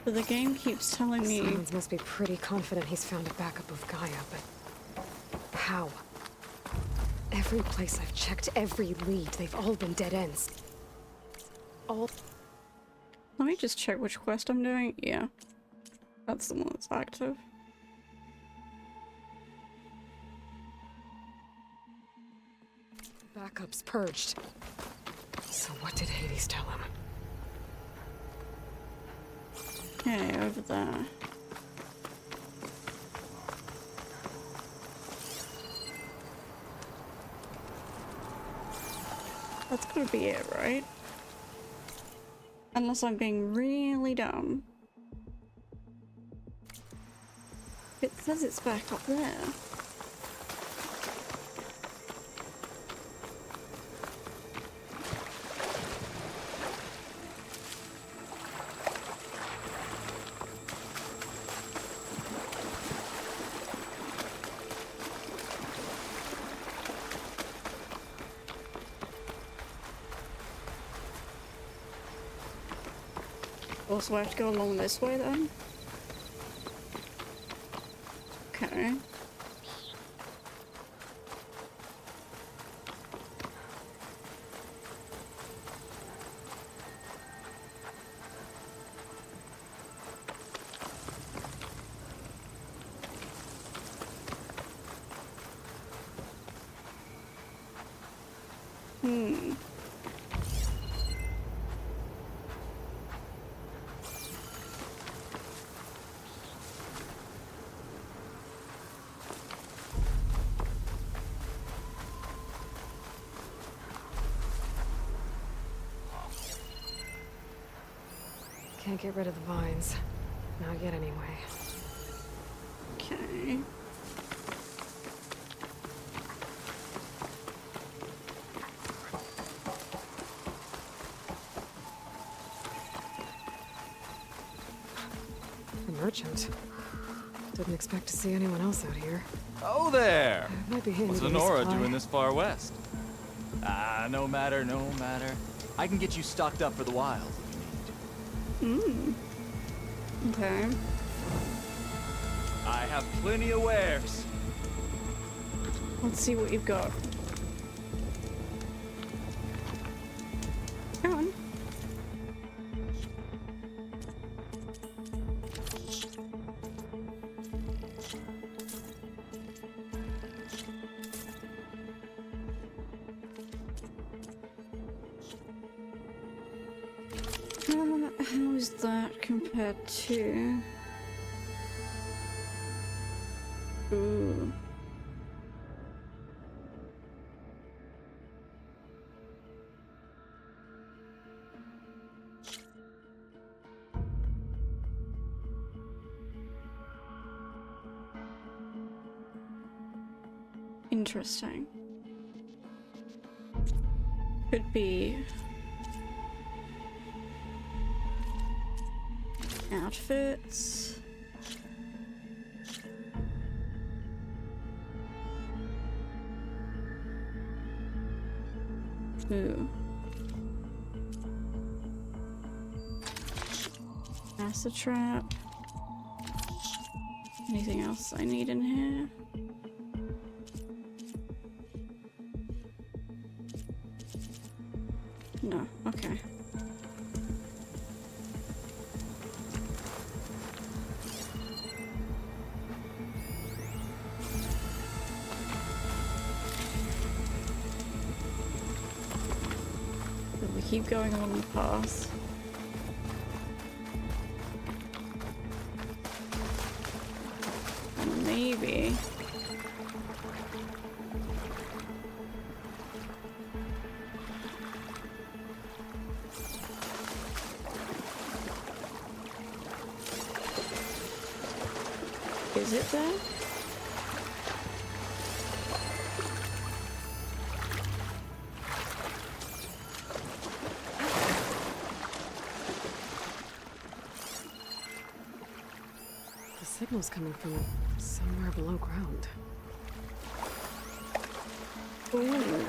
But the game keeps telling me... Sylens must be pretty confident he's found a backup of Gaia, but... how? Every place I've checked, every lead, they've all been dead ends. All... Let me just check which quest I'm doing. Yeah. That's the one that's active. Backup's purged. So what did Hades tell him? Okay, over there. That's gotta be it, right? Unless I'm being really dumb. It says it's back up there. Also, I have to go along this way then? Okay. Can't get rid of the vines. Not yet, anyway. Okay. A merchant. Didn't expect to see anyone else out here. Oh there! Might be handy What's to Lenora resupply. doing this far west? Ah, no matter, no matter. I can get you stocked up for the wild if you need. Okay. I have plenty of wares. Let's see what you've got. Come on. How is that compared to... Ooh. Interesting. Could be outfits. Ooh. acid trap. Anything else I need in here? No, okay. We keep going along the path. And maybe... Is it there? The signal's coming from somewhere below ground. Ooh.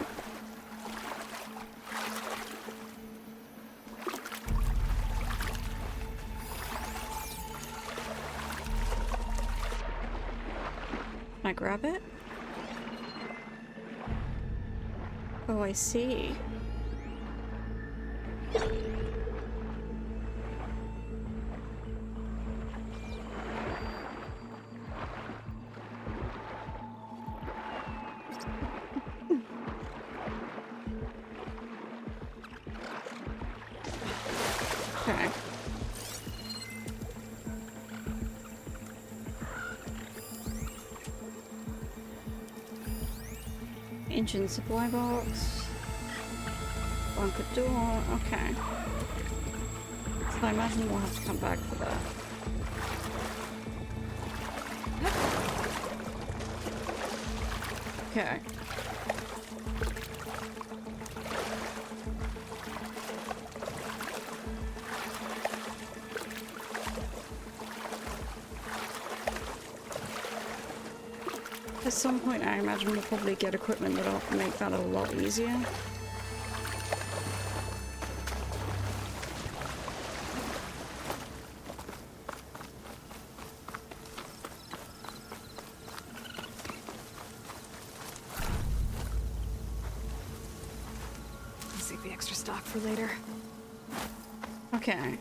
Can I grab it? Oh, I see. Okay. Engine supply box. Bunker door. Okay. So I imagine we'll have to come back for that. Okay. At some point, I imagine we'll probably get equipment that'll make that a lot easier. Let's save the extra stock for later. Okay.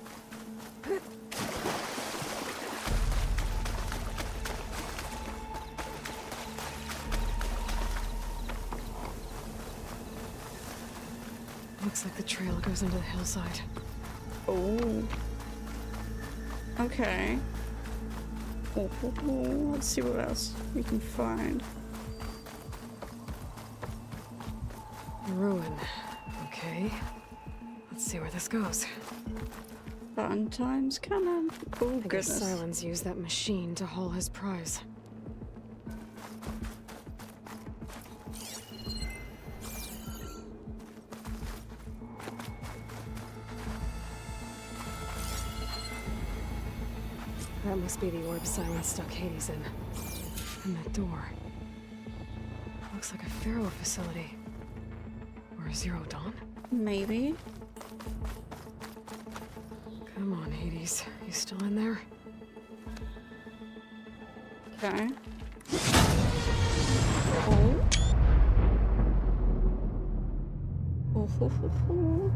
Looks like the trail goes into the hillside. Oh. Okay. Oh, let's see what else we can find. A ruin. Okay. Let's see where this goes. Fun times coming. Oh, I guess goodness. Sylens used that machine to haul his prize. That must be the orb Sylens stuck Hades in. And that door. Looks like a Pharaoh facility. Or a Zero Dawn? Maybe. Come on, Hades. You still in there? Okay. Oh. Oh, ho, ho, ho.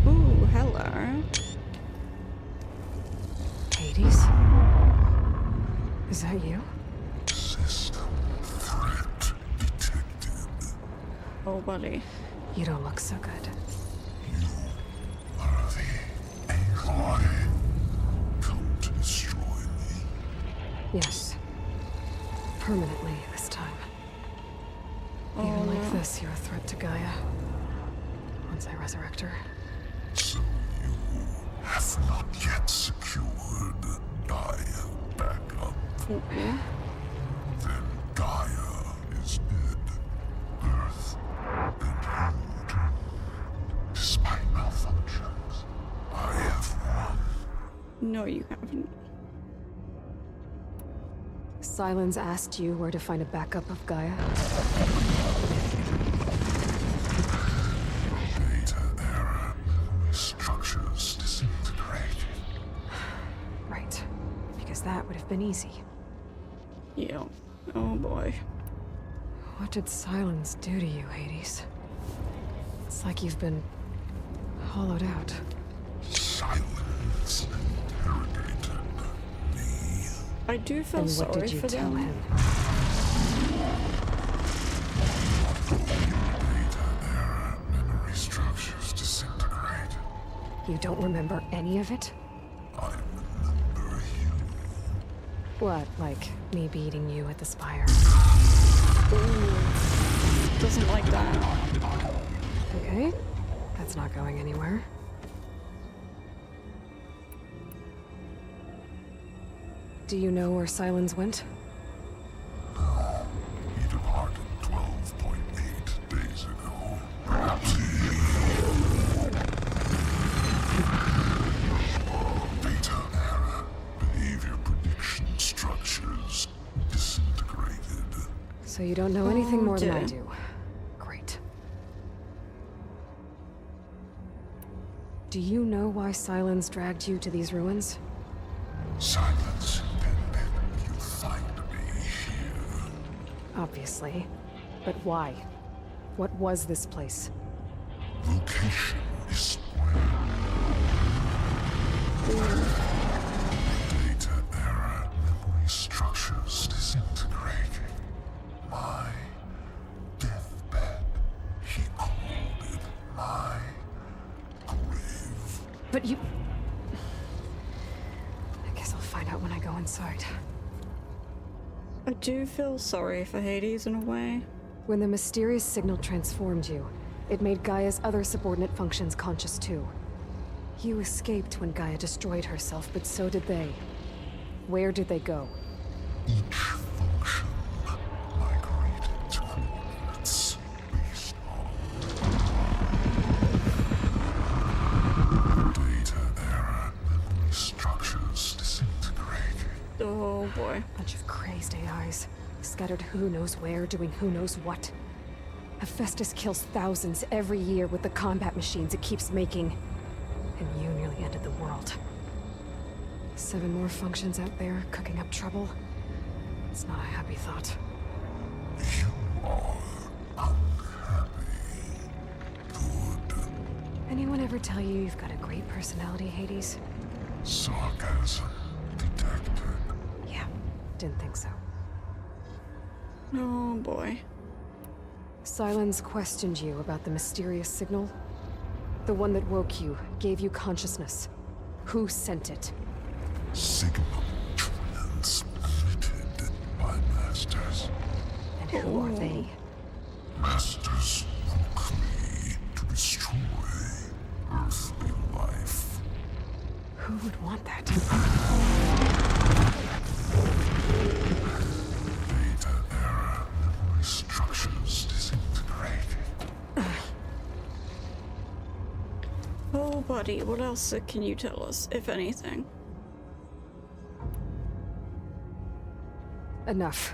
Ooh, hello. Hades? Is that you? System threat detected. Oh, buddy. You don't look so good. You are the AI come to destroy me. Yes. Permanently this time. Oh, Even like no. this, you're a threat to Gaia. Once I resurrect her. So you have not yet secured Gaia backup. Mm-mm. Then Gaia is dead. Earth and you No, you haven't. Sylens asked you where to find a backup of Gaia. Data error. Structures disintegrated. Right. Because that would have been easy. Yeah. Oh boy. What did Sylens do to you, Hades? It's like you've been hollowed out. Sylens interrogated me. I do feel And what sorry did you for tell them. him? Data error. Memory structures disintegrated. You don't remember any of it? I remember you. What, like me beating you at the spire? Ooh. Doesn't like that. Okay. That's not going anywhere. Do you know where Sylens went? No. He departed 12.8 days ago. Perhaps data error. Behavior prediction structures disintegrated. So you don't know anything more than I dear. do. Great. Do you know why Sylens dragged you to these ruins? Silence intended you find me here. Obviously. But why? What was this place? Location is spoiled. Data error. Memory structures disintegrating. My deathbed. He called it my grave. But you... I guess I'll find out when I go inside. I do feel sorry for Hades in a way. When the mysterious signal transformed you, it made Gaia's other subordinate functions conscious too. You escaped when Gaia destroyed herself, but so did they. Where did they go? Each function migrated to coordinates based on data error. Memory structures disintegrated. Oh boy. Bunch of crazed AIs, scattered who knows where, doing who knows what. Hephaestus kills thousands every year with the combat machines it keeps making. And you nearly ended the world. 7 more functions out there, cooking up trouble. It's not a happy thought. You are unhappy. Good. Anyone ever tell you you've got a great personality, Hades? Sarcasm detected. Yeah, didn't think so. Oh boy. Sylens questioned you about the mysterious signal. The one that woke you, gave you consciousness. Who sent it? Signal transmitted by masters. And who are they? Masters woke me to destroy earthly life. Who would want that? Data error. Memory structures disintegrated. Oh buddy, what else can you tell us, if anything? Enough.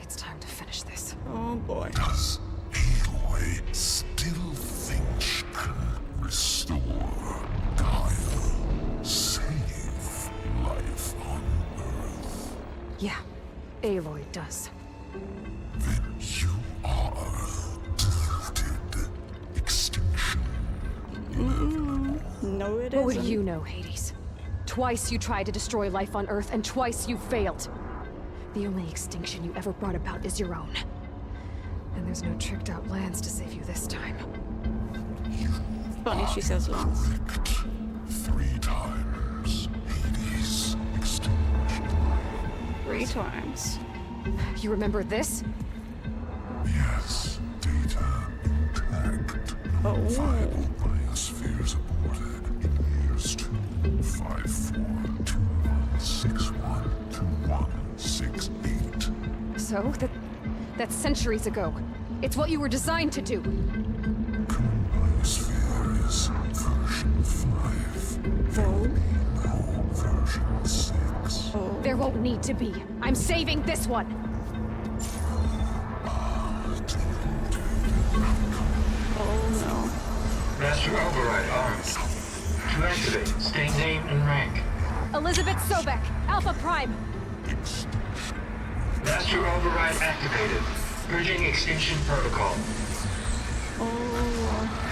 It's time to finish this. Oh boy. Does Aloy still think she can restore Gaia? Save life on Earth? Yeah, Aloy does. Then you are deluded. Extinction. No, it isn't. What would you know, Hades? Twice you tried to destroy life on Earth, and twice you failed. The only extinction you ever brought about is your own. And there's no tricked-out lands to save you this time. Funny she says lands. 3 times. Hades. Extinction. 3 times. You remember this? Yes. Data intact. Oh. Viable biospheres aborted in years 254, 2161, 2168. So, that's centuries ago. It's what you were designed to do. Current biosphere is version 5. Oh. No. There won't need to be. I'm saving this one. Oh no. Master Override armed. To activate, state name and rank. Elizabeth Sobek, Alpha Prime. Master Override activated. Bridging extinction protocol. Oh.